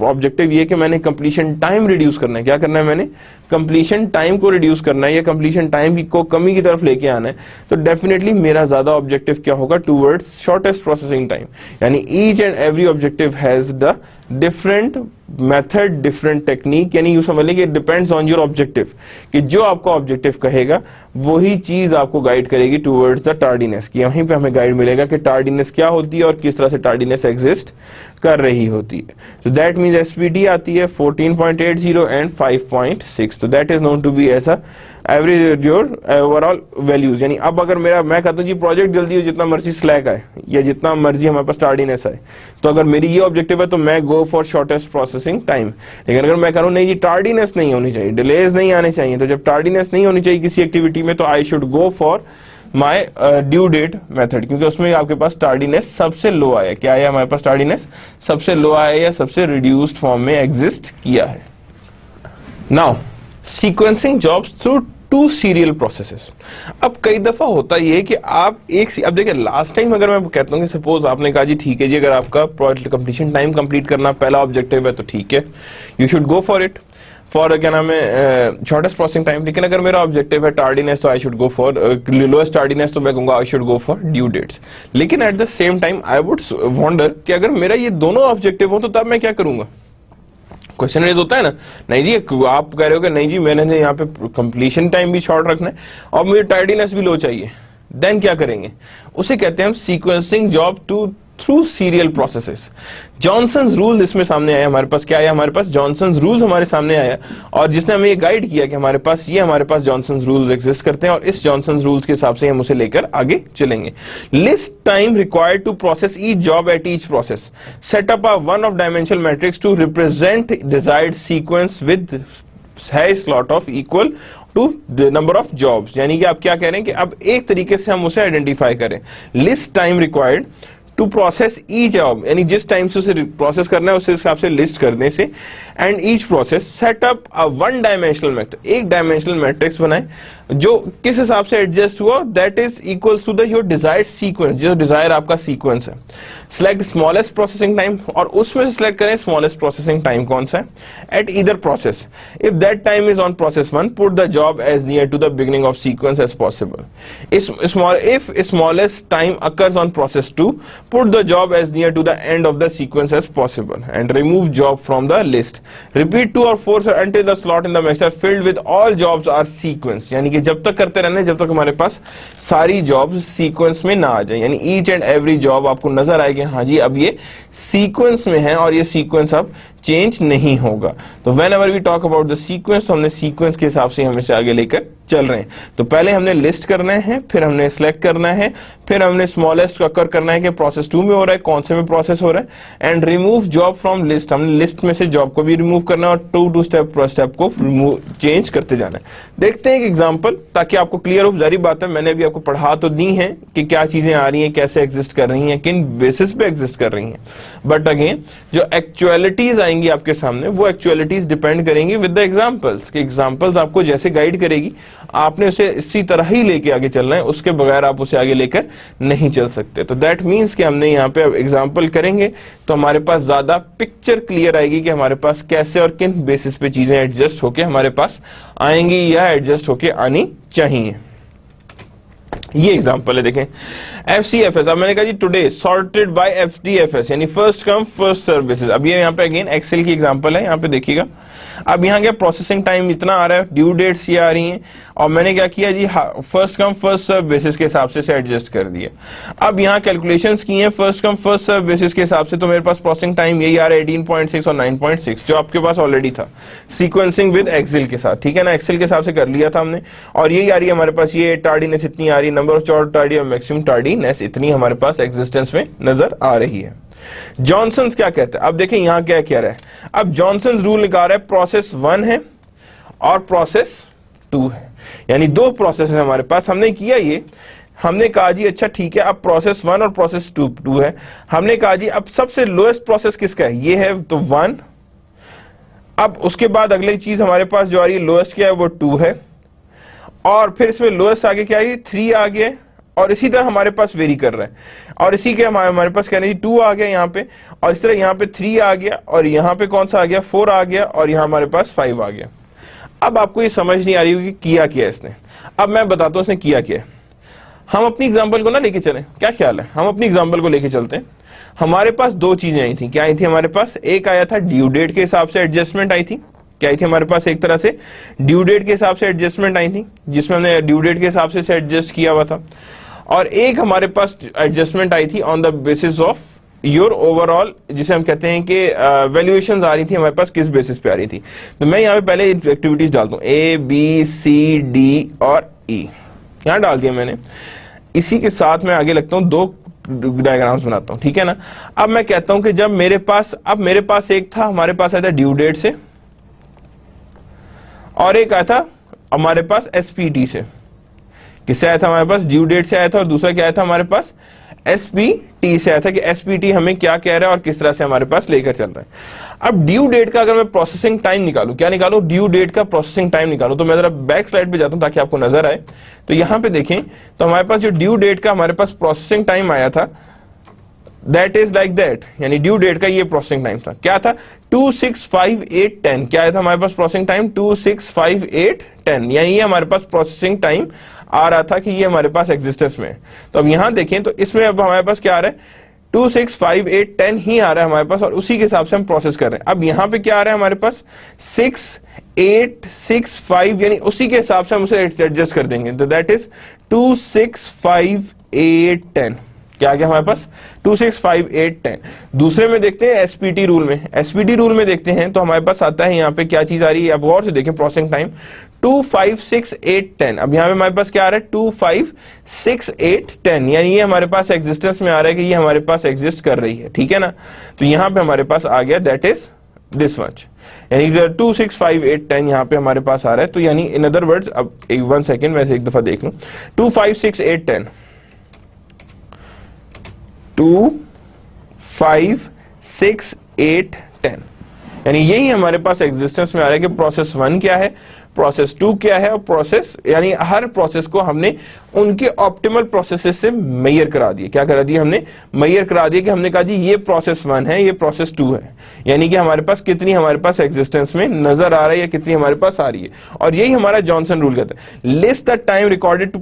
ऑब्जेक्टिव ये कि मैंने कंप्लीशन टाइम रिड्यूस करना है, क्या करना है? मैंने कंप्लीशन टाइम को रिड्यूस करना है या कंप्लीशन टाइम को कमी की तरफ लेके आना है, तो डेफिनेटली मेरा ज्यादा ऑब्जेक्टिव क्या होगा? Towards shortest processing time. यानी each and every objective has the different method, different technique. यानी यू समझ लें कि डिपेंड्स ऑन योर ऑब्जेक्टिव, कि जो आपका ऑब्जेक्टिव कहेगा वही चीज आपको गाइड करेगी टूवर्ड्स द टार्डीनेस, कि वहीं पे हमें गाइड मिलेगा कि टार्डीनेस क्या होती है और किस तरह से टार्डीनेस एग्जिस्ट कर रही होती है। तो दैट मींस एसपीटी आती है 14.80 एंड 5.6। तो that is known to be as average your overall values. यानी अब अगर मैं कहता हूं जी प्रोजेक्ट जल्दी हो, जितना मर्जी स्लैक आए या जितना मर्जी हमारे पास टार्डीनेस आए, तो अगर मेरी ये ऑब्जेक्टिव है तो मैं go for shortest processing time. लेकिन अगर मैं कह रहा हूं नहीं जी टार्डीनेस नहीं होनी चाहिए, डिलेज नहीं आने चाहिए, तो जब टार्डीनेस नहीं होनी चाहिए किसी एक्टिविटी में, तो I should go for my due date method, क्योंकि उसमें आपके पास टार्डीनेस सबसे लो आया। क्या है हमारे पास? टार्डीनेस सबसे लो आया या सबसे रिड्यूस्ड फॉर्म में एग्जिस्ट किया है। Now sequencing jobs through 2 serial processes. अब कई दफा होता ये कि आप अब देखिए लास्ट टाइम अगर मैं कहता हूं कि सपोज आपने कहा जी ठीक है जी, अगर आपका प्रोजेक्ट कंप्लीशन टाइम कंप्लीट करना पहला ऑब्जेक्टिव है तो ठीक है, you should go for it for क्या नाम है शॉर्टेस्ट प्रोसेसिंग टाइम। लेकिन अगर मेरा ऑब्जेक्टिव है टार्डीनेस तो I should go for lowest tardiness, तो मैं कहूंगा I should go for due dates. लेकिन at the same time I would wonder कि अगर मेरा ये दोनों ऑब्जेक्टिव हो तो तब मैं क्या करूंगा? क्वेश्चन रेज होता है ना, नहीं जी आप कह रहे हो कि नहीं जी मैंने यहाँ पे कंप्लीशन टाइम भी शॉर्ट रखना है और मुझे टार्डीनेस भी लो चाहिए, देन क्या करेंगे? उसे कहते हैं हम sequencing job through serial processes. Johnson's rule इसमें सामने आया हमारे पास। क्या आया हमारे पास? जॉनसन्स रूल्स हमारे सामने आया और जिसने हमें ये गाइड किया कि हमारे पास जॉनसन्स रूल्स एग्जिस्ट करते हैं और इस जॉनसन्स रूल्स के हिसाब से हम उसे लेकर आगे चलेंगे। List time required to process each job at each process, set up a one of dimensional matrix to represent desired sequence with है slot of equal to the number of jobs. यानी कि आप क्या कह रहे हैं कि अब एक तरीके से हम उसे आइडेंटिफाई करें। List time required to process each job, यानी जिस टाइम से उसे प्रोसेस करना है उस हिसाब से लिस्ट करने से, and each process set up a one dimensional matrix, एक डायमेंशनल मैट्रिक्स बनाए जो किस हिसाब से एडजस्ट हुआ, that is equals to the your desired sequence, जो डिजायर आपका सीक्वेंस है। सिलेक्ट स्मॉलेस्ट प्रोसेसिंग टाइम और उसमें से सिलेक्ट करें स्मॉलेस्ट प्रोसेसिंग टाइम कौन सा है at either process. If that time is on process 1, put the job as near to the beginning of sequence as possible. If smallest time occurs on process 2, put the job as near to the end of the sequence as possible and remove job from the list. Repeat 2 or 4 until the slot in the master filled with all jobs are sequence. यानी कि जब तक करते रहना है जब तक हमारे पास सारी जॉब्स सीक्वेंस में ना आ जाए, यानी ईच एंड एवरी जॉब आपको नजर आएगी हाँ जी अब ये सीक्वेंस में है और ये सीक्वेंस अब चेंज नहीं होगा। तो whenever we talk about the sequence, तो हमने सीक्वेंस के हिसाब से हमेशा आगे लेकर चल रहे हैं। तो पहले हमने लिस्ट करना है, फिर हमने सिलेक्ट करना है, फिर हमने स्मॉलेस्ट अकर करना है कि प्रोसेस 2 में हो रहा है, कौन से में प्रोसेस हो रहा है, and remove job from list, हमने लिस्ट में से जॉब को भी रिमूव करना है और टू स्टेप को चेंज करते जाना है। देखते हैं एक एग्जांपल ताकि आपको क्लियर हो। जारी बात है मैंने अभी आपको पढ़ा तो दी है कि क्या चीजें आ रही हैं, कैसे एग्जिस्ट कर रही हैं, किन बेसिस पे एग्जिस्ट कर रही हैं, बट अगेन जो एक्चुअलिटीज आएंगी आपके सामने वो एक्चुअलिटीज डिपेंड करेंगी विद द एग्जांपल्स, कि एग्जांपल्स आपको जैसे गाइड करेगी आपने उसे इसी तरह ही लेके आगे चलना है, उसके बगैर आप उसे आगे लेकर नहीं चल सकते। तो दैट मीन्स कि हमने यहाँ पे अब एग्जांपल करेंगे तो हमारे पास ज्यादा पिक्चर क्लियर आएगी कि हमारे पास कैसे और किन बेसिस पे चीजें एडजस्ट होके हमारे पास आएंगी या एडजस्ट होके आनी चाहिए। ये एग्जांपल है देखें, FCFS, अब मैंने कहा जी टुडे सॉर्टेड बाय FTFS यानी first come first serve basis. अब ये यहाँ पे अगेन एक्सेल की एग्जांपल है, यहाँ पे देखिएगा। अब यहाँ क्या प्रोसेसिंग टाइम इतना आ रहा है, ड्यू डेट्स ये आ रही हैं, और मैंने क्या किया जी first come first serve basis के हिसाब से एडजस्ट कर दिया। अब यहाँ कैलकुलेशंस की हैं first come first serve basis के हिसाब से, तो मेरे पास प्रोसेसिंग टाइम यही आ रहा है 18.6 और 9.6 जो आपके पास ऑलरेडी था सीक्वेंसिंग विद एक्सेल के साथ, ठीक है ना, एक्सेल के हिसाब से कर लिया था हमने। और यही आ रही है हमारे पास, ये टार्डीनेस इतनी आ रही है, नंबर ऑफ शॉर्ट टार्डी और मैक्सिमम टार्डीनेस इतनी हमारे पास एग्जिस्टेंस में नजर आ रही है। जॉनसन्स क्या कहते हैं, अब देखें यहां क्या कह रहा है। अब जॉनसन्स रूल निकाल रहा है प्रोसेस 1 है और प्रोसेस 2 है, यानी दो प्रोसेस है हमारे पास। हमने किया ये, हमने कहा जी अच्छा ठीक है, अब प्रोसेस 1 और प्रोसेस 2 है। हमने कहा जी अब सबसे लोएस्ट प्रोसेस किसका है, ये है तो 1। अब उसके बाद अगली चीज हमारे पास जो आ रही है लोएस्ट क्या है वो 2 है, और फिर इसमें लोएस्ट आगे क्या है 3 आ गया, और इसी तरह हमारे पास वेरी कर रहा है, और इसी के हमारे पास कहने 2 आ गया यहाँ पे, और इस तरह यहाँ पे 3 आ गया, और यहाँ पे कौन सा आ गया 4 आ गया, और यहाँ हमारे पास 5 आ गया। अब आपको ये समझ नहीं आ रही होगी किया क्या इसने। अब मैं बताता हूँ इसने किया क्या। हम अपनी एग्जाम्पल को ना लेके चले, क्या ख्याल है, हम अपनी एग्जाम्पल को लेके चलते हैं। हमारे पास दो चीजें आई थी, क्या आई थी हमारे पास, एक आया था ड्यू डेट के हिसाब से एडजस्टमेंट आई थी, क्या आई थी हमारे पास, एक तरह से ड्यू डेट के हिसाब से एडजस्टमेंट आई थी जिसमें हमने ड्यू डेट के हिसाब से एडजस्ट किया हुआ था, और एक हमारे पास एडजस्टमेंट आई थी on the basis of your overall, जिसे हम कहते हैं कि वैल्यूएशंस आ रही थी हमारे पास किस बेसिस पे आ रही थी। तो मैं यहाँ पे पहले एक्टिविटीज डालता हूँ ABCD और E, यहाँ डाल दिया मैंने। इसी के साथ मैं आगे लगता हूँ, दो डायग्राम्स बनाता हूँ, ठीक है ना। अब मैं कहता हूँ कि जब मेरे पास एक था, हमारे पास आया था ड्यू डेट से, और एक आया था हमारे पास SPT से। किससे आया था हमारे पास, ड्यू डेट से आया था, और दूसरा क्या आया था हमारे पास SPT से आया था कि SPT हमें क्या कह रहा है और किस तरह से हमारे पास लेकर चल रहा है। अब ड्यू डेट का अगर मैं प्रोसेसिंग टाइम निकालूं, क्या निकालूं, ड्यू डेट का प्रोसेसिंग टाइम निकालूं, तो मैं जरा बैक स्लाइड पे जाता हूं ताकि आपको नजर आए। तो यहां पे देखें तो हमारे पास जो ड्यू डेट का हमारे पास प्रोसेसिंग टाइम आया था दैट इज लाइक दैट, यानी ड्यू डेट का ये प्रोसेसिंग टाइम था, क्या था 265,810। क्या आया था हमारे पास प्रोसेसिंग टाइम 265,810, यानी ये हमारे पास प्रोसेसिंग टाइम आ रहा था कि ये हमारे पास एग्जिस्टेंस में है। तो अब यहां देखें तो इसमें अब हमारे पास क्या आ रहा है 265,810 ही आ रहा है हमारे पास, और उसी के हिसाब से हम प्रोसेस कर रहे हैं। अब यहां पे क्या आ रहा है हमारे पास 6,865, यानी उसी के हिसाब से हम उसे एडजस्ट कर देंगे, तो दैट इज 265,810। क्या आ गया हमारे पास 265,810। दूसरे में देखते हैं SPT रूल में, SPT रूल में देखते हैं तो हमारे पास आता है यहाँ पे क्या चीज आ रही है, अब गौर से देखें प्रोसेसिंग टाइम 256,810। अब यहाँ पे हमारे पास क्या आ रहा है 256,810, यानी ये हमारे पास एग्जिस्टेंस में आ रहा है कि ये हमारे पास एग्जिस्ट कर रही है, ठीक है ना। तो यहाँ पे हमारे पास आ गया दैट इज दिस मच, यानी 265,810 यहाँ पे हमारे पास आ रहा है। तो यानी इन अदर वर्ड्स, अब 1 सेकेंड मैं एक दफा देख लूं, 256,810 256,810, यानी यही हमारे पास एग्जिस्टेंस में आ रहा है कि प्रोसेस 1 क्या है, प्रोसेस 2 क्या है, और प्रोसेस, यानी हर प्रोसेस को हमने उनके ऑप्टिमल प्रोसेसेस से मेजर करा दिया। क्या करा दिया हमने, मेजर करा दिया कि हमने कहा जी ये प्रोसेस 1 है, ये प्रोसेस 2 है, यानी कि हमारे पास कितनी हमारे पास एग्जिस्टेंस में नजर आ रही है, कितनी हमारे पास आ रही है। और यही हमारा जॉनसन रूल कहता है, list the time recorded to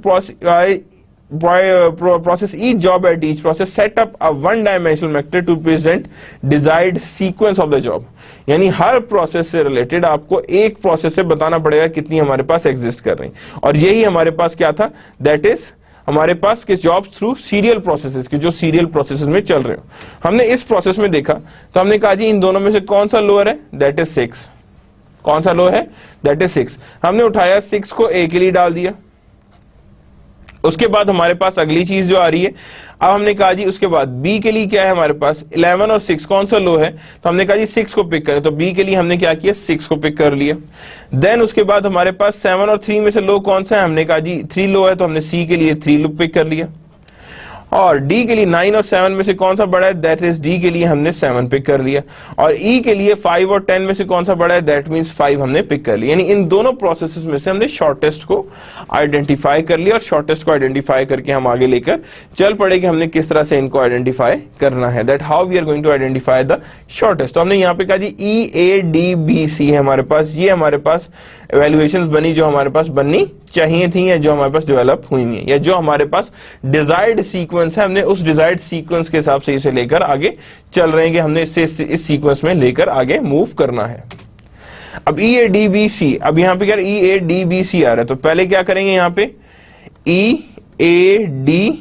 process each job at each process, set up a one-dimensional method to present desired sequence of the job। यानी हर प्रोसेस से रिलेटेड आपको एक प्रोसेस से बताना पड़ेगा कितनी हमारे पास एग्जिस्ट कर रही, और यही हमारे पास क्या था, दैट इज हमारे पास कि जॉब्स थ्रू सीरियल प्रोसेसेस के जो सीरियल प्रोसेसेस में चल रहे हो। हमने इस प्रोसेस में देखा तो हमने कहा जी इन दोनों में से कौन सा लोअर है, दैट इज 6। कौन सा लो है, दैट इज 6। हमने उठाया 6 को A के लिए डाल दिया। उसके बाद हमारे पास अगली चीज जो आ रही है, अब हमने कहा जी उसके बाद B के लिए क्या है हमारे पास 11 और 6 कौन सा लो है, तो हमने कहा जी 6 को पिक करें, तो B के लिए हमने क्या किया 6 को पिक कर लिया। देन उसके बाद हमारे पास 7 और 3 में से लो कौन सा है, हमने कहा जी 3 लो है, तो हमने C के लिए 3 लो पिक कर लिया। और D के लिए 9 और 7 में से कौन सा बड़ा है, दैट इज D के लिए हमने 7 पिक कर लिया। और E के लिए 5 और 10 में से कौन सा बड़ा है, दैट मींस 5 हमने पिक कर लिया। यानी इन दोनों प्रोसेसेस में से हमने शॉर्टेस्ट को आइडेंटिफाई कर लिया, और शॉर्टेस्ट को आइडेंटिफाई करके हम आगे लेकर चल पड़े कि हमने किस तरह से इनको आइडेंटिफाई करना है, that how we are going to identify the shortest. तो हमने यहाँ पे कहा जी EADBC है हमारे पास, ये हमारे पास वैल्यूएशंस बनी जो हमारे पास बननी चाहिए थी या जो हमारे पास डेवलप हुई है, या जो हमारे पास डिजायर्ड सीक्वेंस है, हमने उस डिजायर्ड सीक्वेंस के हिसाब से इसे लेकर आगे चल रहे हैं कि हमने इसे इस सीक्वेंस में लेकर आगे मूव करना है। अब EADBC, अब यहाँ पे क्या EADBC आ रहा है, तो पहले क्या करेंगे यहाँ पे EAD,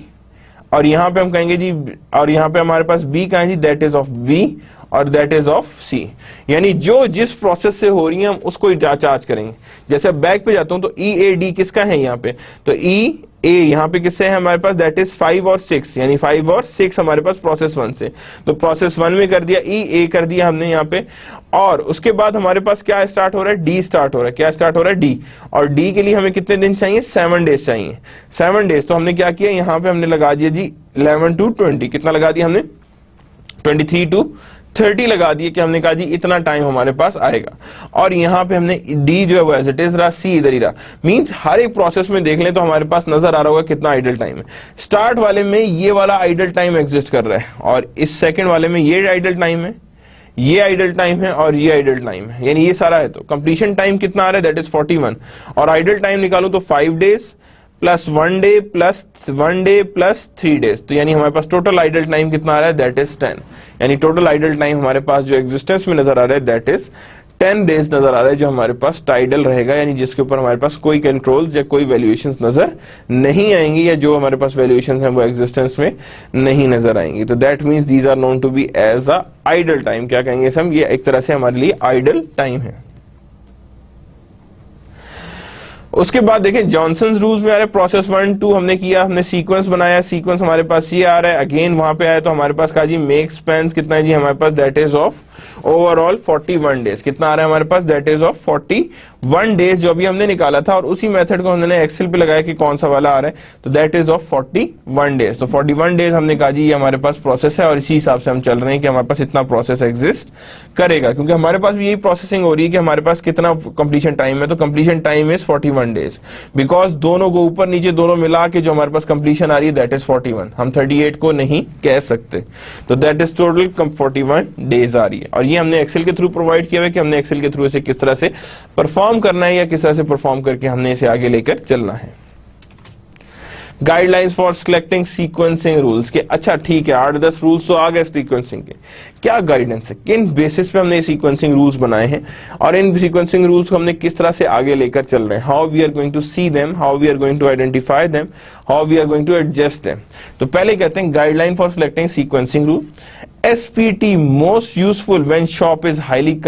और यहाँ पे हम कहेंगे जी, और यहाँ पे हमारे पास B कहाँ है जी, दैट इज ऑफ B और दैट इज ऑफ C, यानी जो जिस प्रोसेस से हो रही है हम उसको चार्ज करेंगे। जैसे बैक पे जाता हूं तो EAD किसका है यहाँ पे, तो EA यहाँ पे किससे है हमारे पास, दैट इज 5 और 6, यानी 5 और 6 हमारे पास प्रोसेस 1 से, तो प्रोसेस 1 में कर दिया, EA कर दिया हमने यहाँ पे, और उसके बाद हमारे पास क्या स्टार्ट हो रहा है, D स्टार्ट हो रहा है, क्या स्टार्ट हो रहा है, D, और D के लिए हमें कितने दिन चाहिए, 7 डेज चाहिए, 7 डेज। तो हमने क्या किया, यहाँ पे हमने लगा दिया जी 11 to 20, कितना लगा दिया हमने, 23 to 30 लगा दिए, कि हमने कहा जी इतना टाइम हमारे पास आएगा, और यहाँ पे हमने D जो है वो एज इट इज रहा, C इधर ही रहा। मींस हर एक प्रोसेस में देख लें तो हमारे पास नजर आ रहा होगा कितना आइडल टाइम है। स्टार्ट वाले में ये वाला आइडल टाइम एग्जिस्ट कर रहा है, और इस सेकंड वाले में ये आइडल टाइम है, ये आइडल टाइम है, और ये आइडल टाइम है, यानी ये सारा है। तो कंप्लीशन टाइम कितना आ रहा है, दैट इज 41, और आइडल टाइम निकालूं तो 5 days plus 1 debt plus 1 debt plus 3 days, तो यानी हमारे पास टोटल आइडल टाइम कितना आ रहा है, दैट इज 10, यानी टोटल आइडल टाइम हमारे पास जो एग्जिस्टेंस में नजर आ रहा है दैट इज 10 डेज नजर आ रहा है, जो हमारे पास टाइडल रहेगा, यानी जिसके ऊपर हमारे पास कोई कंट्रोल्स या कोई वैल्यूएशंस नजर नहीं आएंगी, या जो हमारे पास वैल्यूएशंस हैं वो एग्जिस्टेंस में नहीं नजर आएंगी। तो that means these are known to be as a idle time. क्या कहेंगे हम, ये एक तरह से हमारे लिए आइडल टाइम है। उसके बाद देखें जॉनसन्स रूल्स में आ रहा है, प्रोसेस 1 2 हमने किया, हमने सीक्वेंस बनाया, सीक्वेंस हमारे पास ये आ रहा है, अगेन वहां पे आया तो हमारे पास कहा जी मेक स्पेंस कितना है जी हमारे पास, that is of overall 41 days, कितना आ रहा है हमारे पास, दैट इज ऑफ 41 डेज, जो अभी हमने निकाला था, और उसी मेथड को हमने एक्सेल पे लगाया कि कौन सा वाला आ रहा है, तो दैट इज ऑफ 41 डेज। तो 41 डेज हमने कहा जी ये हमारे पास प्रोसेस है, और इसी हिसाब से हम चल रहे हैं कि हमारे पास इतना प्रोसेस एग्जिस्ट करेगा, क्योंकि हमारे पास भी यही प्रोसेसिंग हो रही है कि हमारे पास कितना कंप्लीशन टाइम है, तो completion time is 41 days, because दोनों को ऊपर नीचे दोनों मिला के जो हमारे पास कंप्लीशन आ रही है दैट इज 41, हम 38 को नहीं कह सकते, तो दैट इज टोटल 41 डेज आ रही है। और ये हमने एक्सेल के थ्रू प्रोवाइड किया है कि हमने एक्सेल के थ्रू इसे किस तरह से परफॉर्म करना है, या किस तरह से परफॉर्म करके हमने इसे आगे लेकर चलना है। Guidelines for selecting sequencing rules के, अच्छा ठीक है 8-10 रूल्स तो आ गए सीक्वेंसिंग के, क्या गाइडेंस है, किन बेसिस पे हमने सीक्वेंसिंग रूल्स बनाए हैं, और इन सीक्वेंसिंग रूल्स को हमने किस तरह से आगे लेकर चल रहे हैं, how we are going to see them, how we are going to identify them, how we are going to adjust them. तो पहले कहते हैं guideline for selecting sequencing rule, SPT most useful when shop is highly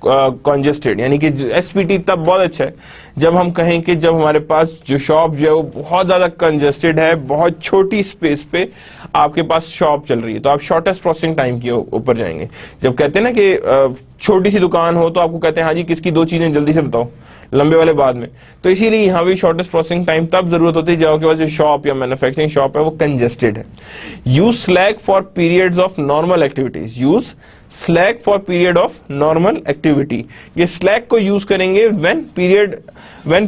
congested, यानी कि SPT तब बहुत अच्छा है जब हम कहें कि जब हमारे पास जो शॉप जो है वो बहुत ज्यादा कंजेस्टेड है, बहुत छोटी स्पेस पे आपके पास शॉप चल रही है, तो आप शॉर्टेस्ट प्रोसेसिंग टाइम के ऊपर जाएंगे। जब कहते हैं ना कि छोटी सी दुकान हो तो आपको कहते हैं हाँ जी किसकी 2 चीजें जल्दी से बताओ, लंबे वाले बाद में, तो इसीलिए यहाँ भी शॉर्टेस्ट प्रोसेसिंग टाइम तब जरूरत होती है जब आपके पास जो शॉप या मैन्युफैक्चरिंग शॉप है वो कंजेस्टेड है। Use slack for periods of normal activities, use slack for period of normal activity, ये स्लैक को यूज करेंगे when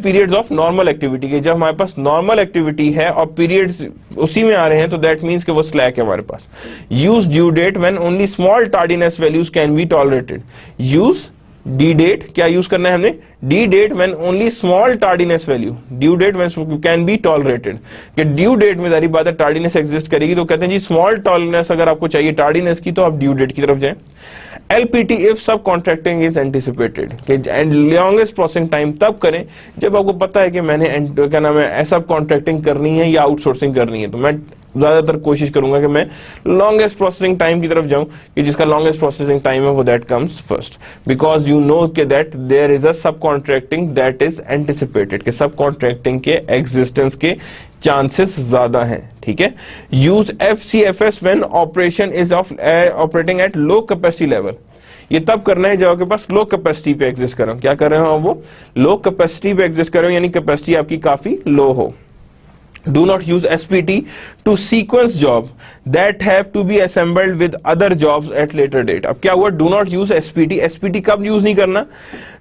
periods of normal activity के, जब हमारे पास नॉर्मल एक्टिविटी है और पीरियड्स उसी में आ रहे हैं तो दैट मींस कि वो स्लैक है हमारे पास। Use due date when only small tardiness values can be tolerated, use due date, क्या यूज करना है हमने, due date when only small tardiness value, due date when can be tolerated, कि ड्यू डेट में जारी बात है टार्डीनेस एग्जिस्ट करेगी, तो कहते हैं जी स्मॉल टॉलरेंस अगर आपको चाहिए टार्डीनेस की तो आप ड्यू डेट की तरफ जाएं। LPT इफ सब contracting is anticipated, and longest processing time तब करें जब आपको पता है कि मैंने क्या नाम है सब कॉन्ट्रैक्टिंग करनी है या आउटसोर्सिंग करनी है, तो मैं ज्यादातर कोशिश करूंगा कि मैं लॉन्गेस्ट प्रोसेसिंग टाइम की तरफ जाऊं, कि जिसका लॉन्गेस्ट प्रोसेसिंग टाइम है वो that comes first, because you know कि दैट देयर इज अ सब कॉन्ट्रैक्टिंग दैट इज एंटिसिपेटेड, कि सब कॉन्ट्रैक्टिंग के एग्जिस्टेंस के चांसेस ज्यादा हैं, ठीक है। Use FCFS when operation is operating at low capacity level, ये तब करना है जब आपके पास लो कैपेसिटी पे एग्जिस्ट कर रहे हो, क्या कर रहे हो वो लो कैपेसिटी पे एग्जिस्ट कर रहे हो, यानी कैपेसिटी आपकी काफी लो हो। Do not use SPT to sequence job that have to be assembled with other jobs at later date। अब क्या हुआ, do not use SPT, SPT कब यूज नहीं करना,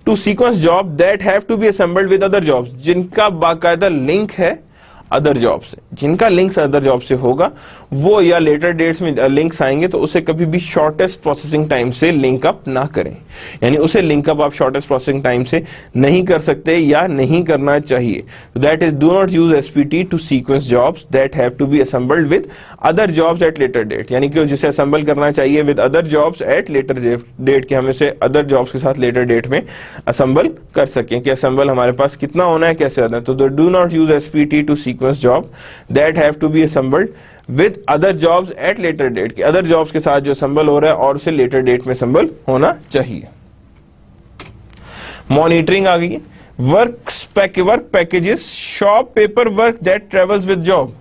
to sequence job that have to be assembled with other jobs, जिनका बाकायदा link है other job से। जिनका लिंक्स अदर जॉब से होगा वो या लेटर डेट्स में लिंक्स आएंगे तो उसे कभी भी शॉर्टेस्ट प्रोसेसिंग टाइम से लिंक अप ना करें, यानी उसे लिंक अप आप शॉर्टेस्ट प्रोसेसिंग टाइम से नहीं कर सकते या नहीं करना चाहिए। That is do not use SPT to sequence jobs that have to be assembled with other jobs at later date, यानी कि जिसे असेंबल करना चाहिए with other jobs at later date, कि हम इसे अदर जॉब्स के साथ लेटर डेट में असेंबल कर सकें, कि असेंबल हमारे पास कितना होना है, कैसे होना है। तो do not use SPT to sequence job that have to be assembled with other jobs at later date, कि अदर जॉब्स के साथ जो असेंबल हो रहा है और उसे लेटर डेट में असेंबल होना चाहिए। मॉनिटरिंग आ गई। Work packages shop paper work that travels with job,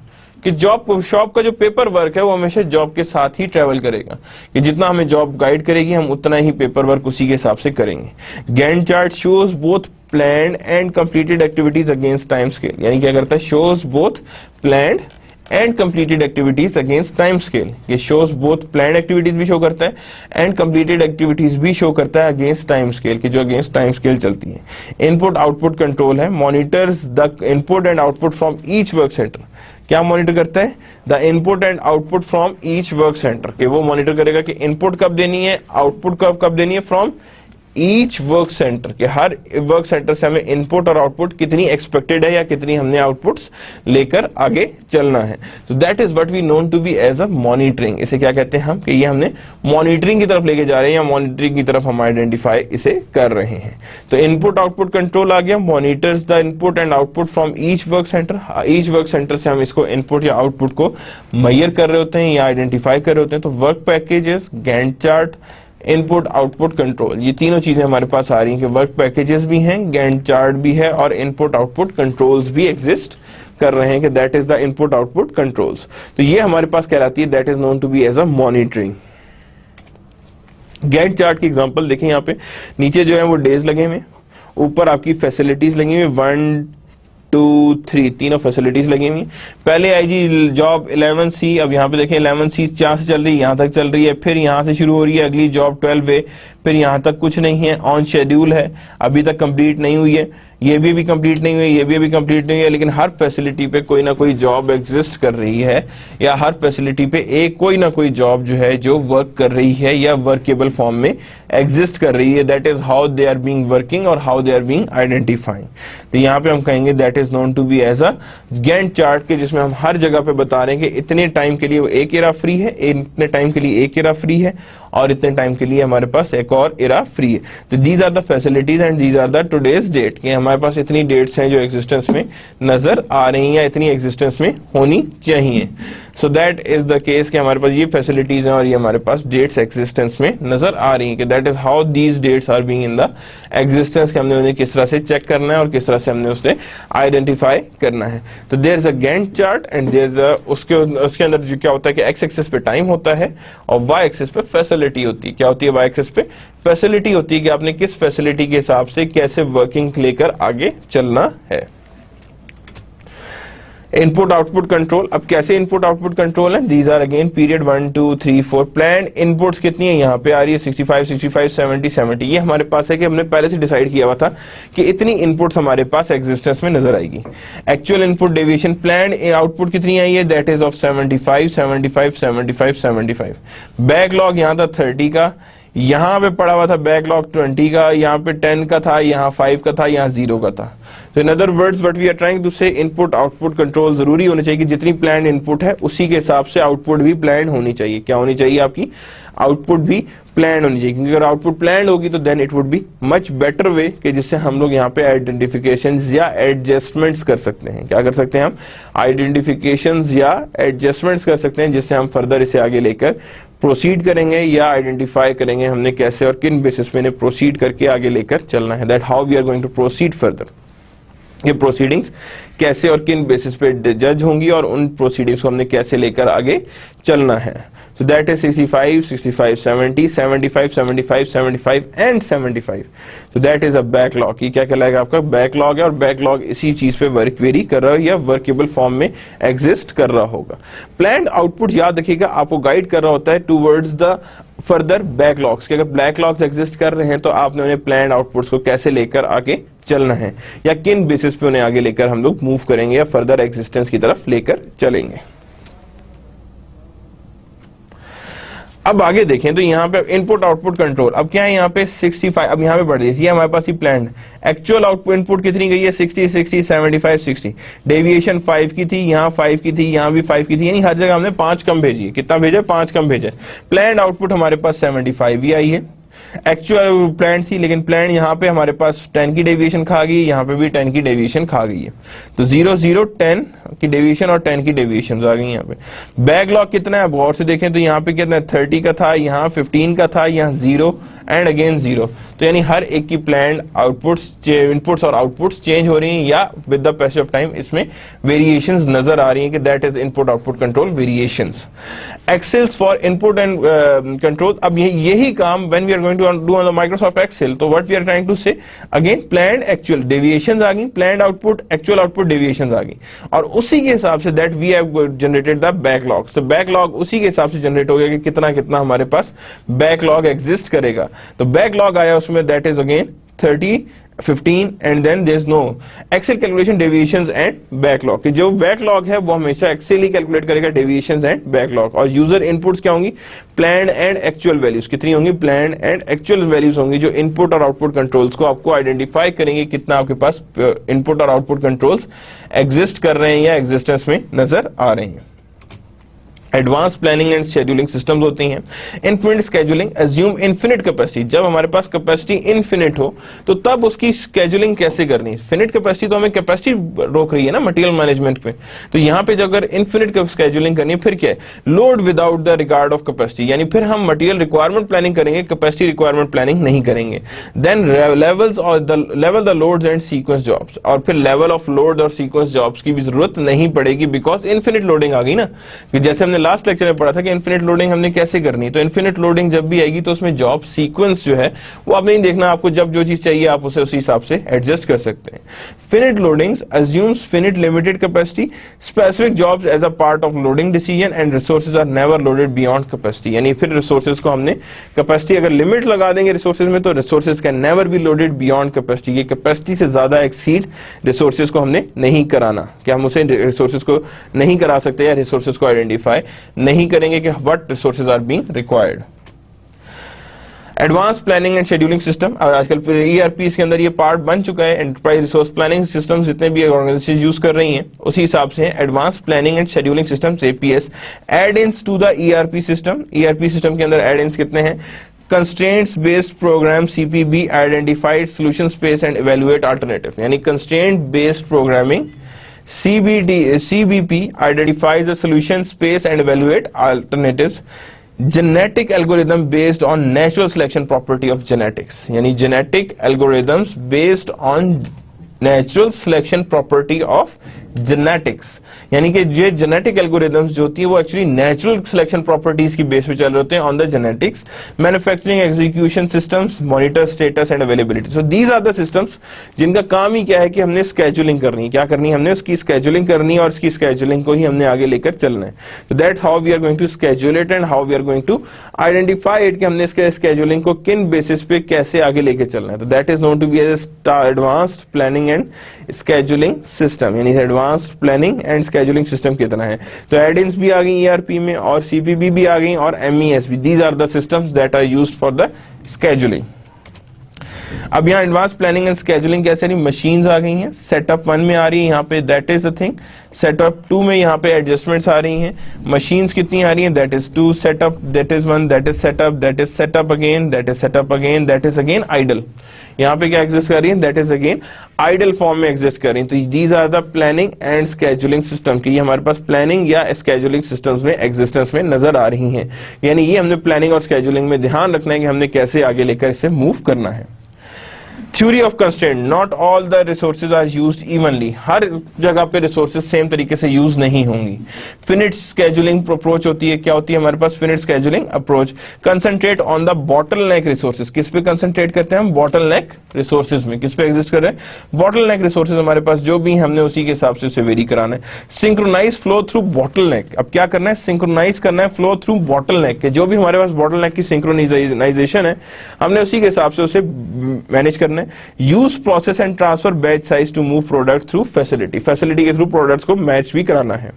कि जॉब शॉप का जो पेपर वर्क है वो हमेशा जॉब के साथ ही ट्रेवल करेगा, कि जितना हमें जॉब गाइड करेगी हम उतना ही पेपर वर्क उसी के हिसाब से करेंगे। Gantt chart shows both planned and completed activities against time scale, यानी क्या करता है, shows both planned and completed activities against time scale, ये शोज बोथ प्लान्ड एक्टिविटीज भी शो करता है एंड कंप्लीटेड एक्टिविटीज भी शो करता है अगेंस्ट टाइम स्केल, की जो अगेंस्ट टाइम स्केल चलती है। इनपुट आउटपुट कंट्रोल है, monitors the input and output from each work centre, क्या मॉनिटर करता है, the input and output from each work centre, कि वो मॉनिटर करेगा कि इनपुट कब देनी है, आउटपुट कब देनी है, फ्रॉम ईच वर्क सेंटर, के हर वर्क सेंटर से हमें इनपुट और आउटपुट कितनी एक्सपेक्टेड है या कितनी हमने आउटपुट्स लेकर आगे चलना है। तो that is what we known to be as a monitoring. इसे क्या कहते हैं हम, कि ये हमने मॉनिटरिंग की तरफ लेके जा रहे हैं या मॉनिटरिंग की तरफ हम आइडेंटिफाई इसे कर रहे हैं। तो इनपुट आउटपुट कंट्रोल आ गया, monitors the input and output from each work centre, each work centre से हम इसको इनपुट या आउटपुट को मेजर कर रहे होते हैं या आइडेंटिफाई कर रहे होते हैं। तो work packages, Gantt chart, input output control, ये तीनों चीजें हमारे पास आ रही हैं कि वर्क पैकेजेस भी हैं, गैंट चार्ट भी है और इनपुट आउटपुट कंट्रोल्स भी एग्जिस्ट कर रहे हैं, कि that is the input output controls. तो ये हमारे पास कहलाती है, that is known to be as a monitoring. Gantt chart की एग्जांपल देखें, यहाँ पे नीचे जो है वो डेज लगे हुए, ऊपर आपकी फैसिलिटीज लगी हुई, 1 2 3 तीनों फैसिलिटीज लगी हुई। पहले आई जी जॉब 11C, अब यहाँ पे देखें 11C यहाँ से चल रही है, यहाँ तक चल रही है, फिर यहाँ से शुरू हो रही है अगली जॉब 12A, फिर यहाँ तक कुछ नहीं है, ऑन शेड्यूल है, अभी तक कंप्लीट नहीं हुई है, ये भी अभी कंप्लीट नहीं हुई है, ये भी अभी कंप्लीट नहीं हुई है, लेकिन हर फैसिलिटी पे कोई ना कोई जॉब एग्जिस्ट कर रही है, या हर फैसिलिटी पे एक कोई ना कोई जॉब जो है जो वर्क कर रही है या वर्केबल फॉर्म में एग्जिस्ट कर रही है। That is how they are being working और how they are being identifying. तो यहाँ पे हम कहेंगे that is known to be as a Gantt chart, के जिसमें हम हर जगह पे बता रहे हैं कि इतने टाइम के लिए वो एक एरा फ्री है, इतने टाइम के लिए एक एरा फ्री है और इतने टाइम के लिए हमारे पास एक और एरा फ्री है। तो these are the facilities and these are the today's date, कि हमारे पास इतनी डेट्स हैं जो एग्जिस्टेंस में नजर आ रही हैं या इतनी एग्जिस्टेंस में होनी चाहिए। So that is the case कि हमारे पास ये फैसिलिटीज हैं और ये हमारे पास डेट्स एग्जिस्टेंस में नजर आ रही हैं, कि that is how these dates are being in the existence, कि हमने उन्हें किस तरह से चेक करना है और किस तरह से हमने उसे आइडेंटिफाई करना है। तो there is a Gantt chart and there is उसके अंदर जो क्या होता है कि एक्स एक्सिस पे टाइम होता है और वाई एक्सिस पे फैसिलिटी होती है। क्या होती है वाई एक्सिस पे? फैसिलिटी होती है, कि आपने किस फैसिलिटी के हिसाब से कैसे वर्किंग लेकर आगे चलना है। इनपुट आउटपुट कंट्रोल, अब कैसे इनपुट आउटपुट कंट्रोल है? These are again period 1 2 3 4 planned inputs कितनी है यहाँ पे आ रही है 65 65 70 70। ये हमारे पास है कि हमने पहले से डिसाइड किया हुआ था कि इतनी इनपुट्स हमारे पास एग्जिस्टेंस में नजर आएगी। Actual input deviation planned output कितनी आई है? That is of 75 75 75 75। बैकलॉग यहाँ था 30 का, यहाँ पे पड़ा हुआ था बैकलॉग 20 का, यहाँ पे 10 का था, यहाँ 5 का था, यहाँ 0 का था। तो in other words what we are trying to say, input output control जरूरी होने चाहिए कि जितनी प्लान्ड इनपुट है उसी के हिसाब से आउटपुट भी प्लान्ड होनी चाहिए। क्या होनी चाहिए आपकी? आउटपुट भी प्लान्ड होनी चाहिए, क्योंकि अगर आउटपुट प्लान्ड होगी तो then it would be much better way कि जिससे हम लोग यहाँ पे आइडेंटिफिकेशंस या एडजस्टमेंट्स कर सकते हैं। क्या कर सकते हैं हम? आइडेंटिफिकेशंस या एडजस्टमेंट्स कर सकते हैं, जिससे हम फर्दर इसे आगे लेकर प्रोसीड करेंगे या आइडेंटिफाई करेंगे हमने कैसे और किन बेसिस पे इन्हें प्रोसीड करके आगे लेकर चलना है। That how we are going to proceed further. ये प्रोसीडिंग्स कैसे और किन बेसिस पे जज होंगी और उन प्रोसीडिंग्स को हमने कैसे लेकर आगे चलना है। So that is 65, 65, 70, 75, 75, 75 and 75. So that is a backlog। ये क्या कहलाएगा आपका? बैकलॉग है, और बैकलॉग इसी चीज पे वर्क वेरी कर रहा है या वर्केबल फॉर्म में एग्जिस्ट कर रहा होगा। प्लान्ड आउटपुट याद रखिएगा आपको गाइड कर रहा होता है टूवर्ड्स द फर्दर बैकलॉग्स कि अगर बैकलॉग्स एग्जिस्ट कर रहे हैं तो आपने उन्हें प्लान्ड आउटपुट्स को कैसे लेकर आगे चलना है, या किन बेसिस पे उन्हें आगे लेकर हम लोग मूव करेंगे या फर्दर एग्जिस्टेंस की तरफ लेकर चलेंगे। अब आगे देखें तो यहाँ पे इनपुट आउटपुट कंट्रोल, अब क्या है यहाँ पे 65, अब यहाँ पे बढ़ गई, ये हमारे पास ही प्लान एक्चुअल आउटपुट इनपुट कितनी गई है 60 60 75 60, डेविएशन 5 की थी, यहाँ 5 की थी, यहाँ भी 5 की थी, यानी हर जगह हमने 5 कम भेजी है। कितना भेजा? 5 कम भेजा। प्लान आउटपुट हमारे पास 75 ही आई है, एक्चुअल प्लान थी, लेकिन प्लान यहाँ पे हमारे पास 10 की डेविएशन खा गई, यहाँ पे भी 10 की डेविएशन खा गई है, तो 0 0 10 की डेविएशन और 10 की डेविएशन आ गई यहाँ पे। बैकलॉग कितना है गौर से देखें तो यहाँ पे कितना है 30 का था, यहाँ 15 का था, यहाँ 0 एंड अगेन 0, तो यानी हर एक की प्लान आउटपुट्स इनपुट्स और आउटपुट्स चेंज हो रही हैं या with the passage of time इसमें वेरिएशंस नजर आ रही हैं कि that is input output control variations. Excels for input and control, अब यही काम when we are going to do on the Microsoft Excel, तो what we are trying to say again planned actual deviations आ गई, planned output actual output deviations आ गई, और उसी के हिसाब से that we have generated the backlogs, तो बैकलॉग उसी के हिसाब से जनरेट हो गया कि कितना कितना हमारे पास बैकलॉग एग्जिस्ट करेगा। तो बैकलॉग आया उसमें that is again 30 15 and then there is no excel calculation deviations and backlog, कि जो बैकलॉग है वो हमेशा एक्सेल ही कैलकुलेट करेगा डेविएशंस एंड बैकलॉग। और यूजर इनपुट्स क्या होंगी? Planned and actual values. कितनी होंगी? प्लान्ड एंड एक्चुअल वैल्यूज होंगी जो इनपुट और आउटपुट कंट्रोल्स को आपको आइडेंटिफाई करेंगे कितना आपके पास इनपुट और आउटपुट कंट्रोल्स एग्जिस्ट कर रहे हैं या एग्जिस्टेंस में नजर आ रहे हैं। Advance planning and scheduling systems होती हैं। Infinite scheduling, assume infinite capacity, जब हमारे पास कैपेसिटी इनफिनिट हो तो तब उसकी स्केड्यूलिंग कैसे करनी है। फिनिट कैपेसिटी तो हमें कैपेसिटी रोक रही है ना मटेरियल मैनेजमेंट पे, तो यहाँ पे अगर इनफिनिट स्केड्यूलिंग करनी है फिर क्या है? Load without the regard of capacity, यानी फिर हम मटेरियल रिक्वायरमेंट प्लानिंग करेंगे, कैपेसिटी रिक्वायरमेंट प्लानिंग नहीं करेंगे। देन लेवल्स और the loads and sequence jobs, और फिर लेवल ऑफ लोड और सीक्वेंस जॉब्स की भी जरूरत नहीं पड़ेगी बिकॉज इनफिनिट लोडिंग आ गई ना, कि जैसे हमने लास्ट लेक्चर में पढ़ा था कि इनफिनिट लोडिंग हमने कैसे करनी है। तो इनफिनिट लोडिंग जब भी आएगी तो उसमें जॉब सीक्वेंस जो है वो आप नहीं देखना, आपको जब जो चीज चाहिए आप उसे उसी हिसाब से एडजस्ट कर सकते हैं। Finite loadings assumes finite limited capacity, specific jobs as a part of loading decision and resources are never loaded beyond capacity, यानी फिर रिसोर्सेज को हमने कैपेसिटी अगर लिमिट लगा देंगे रिसोर्सेज में तो resources can never be loaded beyond capacity, ये कैपेसिटी से ज्यादा एक्सीड रिसोर्सेज को हमने नहीं कराना, कि हम उसे रिसोर्सेज को नहीं करा सकते या रिसोर्सेज को आइडेंटिफाई नहीं करेंगे कि what resources are being required. Advance planning and scheduling system, आजकल ईआरपी के अंदर ये पार्ट बन चुका है। एंटरप्राइज रिसोर्स प्लानिंग सिस्टम जितने भी ऑर्गेनाइजेशन यूज कर रही हैं उसी हिसाब से advance planning and scheduling system APS. Add-ins to the ERP system, ERP system के अंदर एड-इन्स कितने हैं? Constraints based program CPB identified solution space and evaluate alternative, यानी constraint based programming CBP identifies a solution space and evaluate alternatives. Genetic algorithm based on natural selection property of genetics, यानी genetic algorithms based on natural selection property of genetics, यानी कि ये genetic algorithms जो होती है वो actually natural selection properties की base पे चल रहे होते हैं on the genetics. Manufacturing execution systems monitor status and availability, so these are the systems जिनका काम ही क्या है कि हमने स्केड्यूलिंग करनी है। क्या करनी है? हमने उसकी स्केड्यूलिंग करनी है और उसकी स्केड्यूलिंग को ही हमने आगे लेकर चलना है। तो that's how we are going to schedule it and how we are going to identify it कि हमने इसके स्केड्यूलिंग को किन बेसिस पे कैसे आगे लेके चलना है। तो that is known to be as advanced planning and scheduling system, यानी advanced planning and scheduling system कितना है। तो एड-इन्स भी आ गई ईआरपी में और सीपीबी भी आ गई और एमईएस भी, these are the systems that are used for the scheduling. अब यहाँ एडवांस प्लानिंग एंड स्केड्यूलिंग कैसे रही? मशीन्स आ गई हैं, सेटअप 1 में आ रही है यहाँ पे that is the thing, setup 2 में यहाँ पे एडजस्टमेंट्स आ रही हैं। मशीन्स कितनी आ रही हैं? That is 2, setup that is 1, that is setup, that is setup again, that is setup again, that is again idle. यहाँ पे क्या एग्जिस्ट कर रही है? That is again idle form में एग्जिस्ट कर रही है। तो these are the planning and scheduling system की हमारे पास प्लानिंग या स्केड्यूलिंग सिस्टम्स में एग्जिस्टेंस में नजर आ रही हैं, यानी ये हमने प्लानिंग और स्केड्यूलिंग में ध्यान रखना है कि हमने कैसे आगे लेकर इसे मूव करना है। Theory of constraint, not all the resources are used evenly, हर जगह पे रिसोर्सेज सेम तरीके से यूज नहीं होंगी। फिनिट स्केजुलिंग अप्रोच होती है, क्या होती है हमारे पास finite scheduling approach, concentrate on the bottleneck resources, किस पे कंसंट्रेट करते हैं हम, बॉटलनेक रिसोर्सेज में, किस पे एग्जिस्ट कर रहे हैं, बॉटलनेक रिसोर्सेज हमारे पास जो भी हमने उसी के हिसाब से उसे वेरी कराना है। सिंक्रोनाइज फ्लो थ्रू बॉटलनेक, अब क्या करना है, सिंक्रोनाइज करना है फ्लो थ्रू बॉटलनेक के, जो भी हमारे पास बॉटलनेक की सिंक्रोनाइजेशन है हमने उसी के हिसाब से उसे मैनेज करना है। Use process and transfer batch size to move product through facility, facility के थ्रू प्रोडक्ट्स को मैच भी कराना है।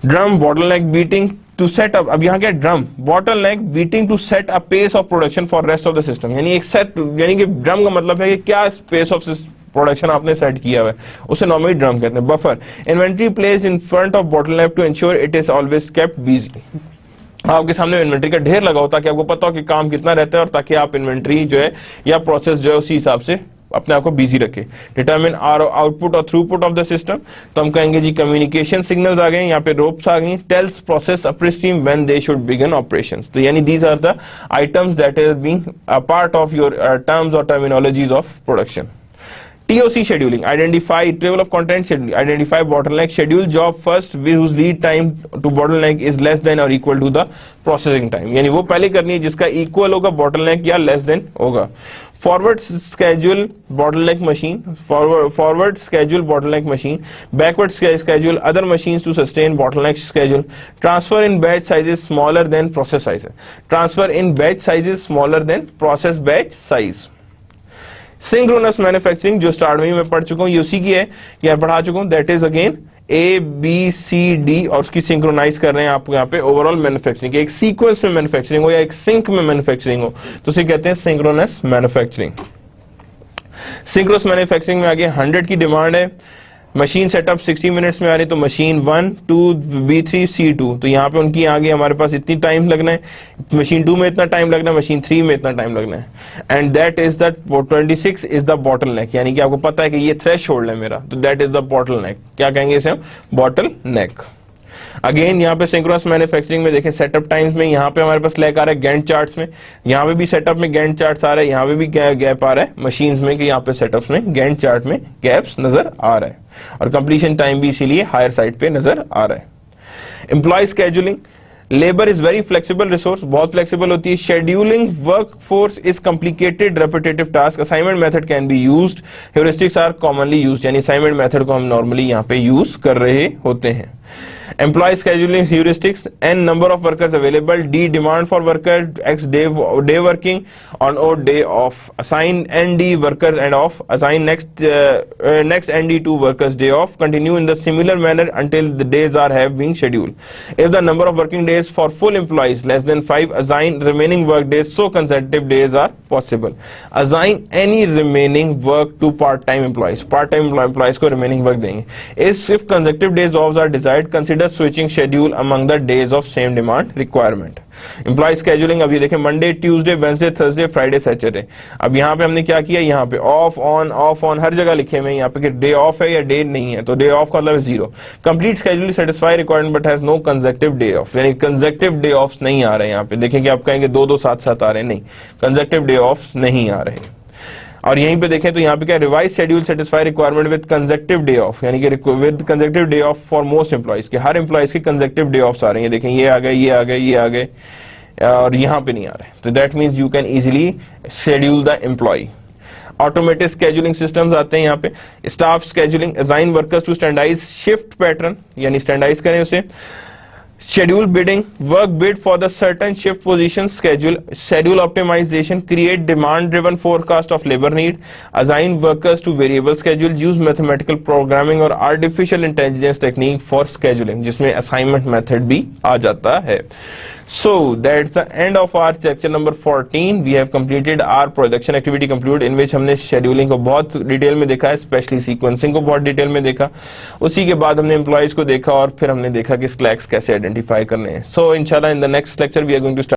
Drum bottleneck beating to set up, अब यहां क्या, drum bottleneck beating to set a pace of production for rest of the system, यानी एक सेट, यानी कि ड्रम का मतलब है कि क्या पेस ऑफ प्रोडक्शन आपने सेट किया हुआ है, उसे नॉर्मली ड्रम कहते हैं। Buffer, inventory placed in front of bottleneck to ensure it is always kept busy, आपके सामने इन्वेंट्री का ढेर लगा होता है कि आपको पता हो कि काम कितना रहता है, और ताकि आप इन्वेंट्री जो है या प्रोसेस जो है उसी हिसाब से अपने आप को बिजी रखे। डिटरमिन आर आउटपुट और थ्रूपुट ऑफ द सिस्टम, तो हम कहेंगे जी कम्युनिकेशन सिग्नल्स आ गए, यहाँ पे रोप्स आ गई, tells process upstream when they should begin operations, तो यानी these are the items that is being a part of your terms और terminologies of production. TOC scheduling, identify table of contents, identify bottleneck, schedule job first whose lead time to bottleneck is less than or equal to the processing time, यानी वो पहले करनी है जिसका equal होगा bottleneck या less than होगा। Forward schedule bottleneck machine, forward schedule bottleneck machine, backward schedule other machines to sustain bottleneck schedule, transfer in batch sizes smaller than process size, transfer in batch sizes smaller than process batch size। Synchronous manufacturing जो start में मैं पढ़ चुका हूं, ये उसी की है, या पढ़ा चुका हूं, दैट इज अगेन ABCD, और उसकी सिंक्रोनाइज कर रहे हैं आपको यहाँ पे ओवरऑल मैन्युफैक्चरिंग, एक सीक्वेंस में मैन्युफैक्चरिंग हो या एक सिंक में मैन्युफैक्चरिंग हो, तो उसे कहते हैं सिंक्रोनस मैन्युफैक्चरिंग। सिंक्रोनस मैन्युफैक्चरिंग में आगे 100 की डिमांड है, मशीन सेटअप 60 मिनट्स में आ रही, तो मशीन 1, 2, B3, C2, तो यहाँ पे उनकी आगे हमारे पास इतनी टाइम लगना है, मशीन 2 में इतना टाइम लगना है, मशीन 3 में इतना टाइम लगना है, and that is the 26 is the bottleneck, यानी कि आपको पता है कि ये थ्रेशोल्ड है मेरा, तो दैट इज द बॉटलनेक, क्या कहेंगे इसे हम, बॉटलनेक। अगेन यहाँ पे सिंक्रोनस मैन्युफैक्चरिंग में देखें सेटअप टाइम्स में, यहाँ पे हमारे पास लैक आ रहा है गैंट चार्ट्स में, यहाँ पे भी सेटअप में गैंट चार्ट्स आ रहा है, यहाँ पे भी गैप आ रहा है मशीन्स में, कि यहाँ पे सेटअप्स में गैंट चार्ट में गैप्स नजर आ रहा है, और कंप्लीशन टाइम भी इसीलिए हायर साइड पे नजर आ रहा है। Employ scheduling, labour is very flexible resource, बहुत फ्लेक्सिबल होती है। Scheduling workforce is complicated repetitive task, assignment method can be used, heuristics are commonly used, यानी असाइनमेंट मेथड को हम नॉर्मली यहाँ पे यूज कर रहे होते हैं। Employee scheduling heuristics, n number of workers available, d demand for worker, x day working on odd day off, assign nd workers and off, assign next nd to workers day off, continue in the similar manner until the days are have been scheduled. If the number of working days for full employees less than 5, assign remaining work days so consecutive days are possible. Assign any remaining work to part-time employees, part-time employees को remaining work देंगे। If consecutive days offs are desired, consider switching schedule among the days of same demand requirement. Employee scheduling, अब ये देखें Monday, Tuesday, Wednesday, Thursday, Friday, Saturday, अब यहाँ पे हमने क्या किया, यहाँ पे ऑफ ऑन हर जगह लिखे हुए यहाँ पे कि डे ऑफ है या डे नहीं है, तो डे ऑफ का मतलब 0। Complete schedule satisfy requirement but has no consecutive day off, यानी कंसेक्टिव डे ऑफ नहीं आ रहे, यहाँ पे देखेंगे आप कहेंगे 2-2 साथ आ रहे, नहीं, कंसेक्टिव डे ऑफ नहीं आ रहे। और यहीं पे देखें तो यहाँ पे क्या, revise schedule satisfy requirement with consecutive day off, यानी कि with consecutive day of for most employees, के हर एम्प्लॉइज के कंसेक्टिव डे ऑफ्स आ रहे हैं, देखें ये आ गए, ये आ गए, ये आ गए, और यहाँ पे नहीं आ रहे, तो that means you can easily schedule the employ. Automated scheduling systems आते हैं यहाँ पे, staff scheduling, assign workers to standardize shift pattern, यानी स्टैंडर्डाइज करें उसे। Schedule bidding, work bid for the certain shift position schedule optimization, create demand driven forecast of labor need, assign workers to variable schedule, use mathematical programming और artificial intelligence technique for scheduling, जिसमें assignment method भी आ जाता है। So that's the end of our lecture number 14. We have completed our production activity conclude, in which हमने scheduling को बहुत detail में देखा है, स्पेशली सीक्वेंसिंग को बहुत डिटेल में देखा, उसी के बाद हमने एम्प्लॉइज को देखा, और फिर हमने देखा कि स्लैक्स कैसे आइडेंटिफाई करने हैं। So inshallah in the next lecture we are going to start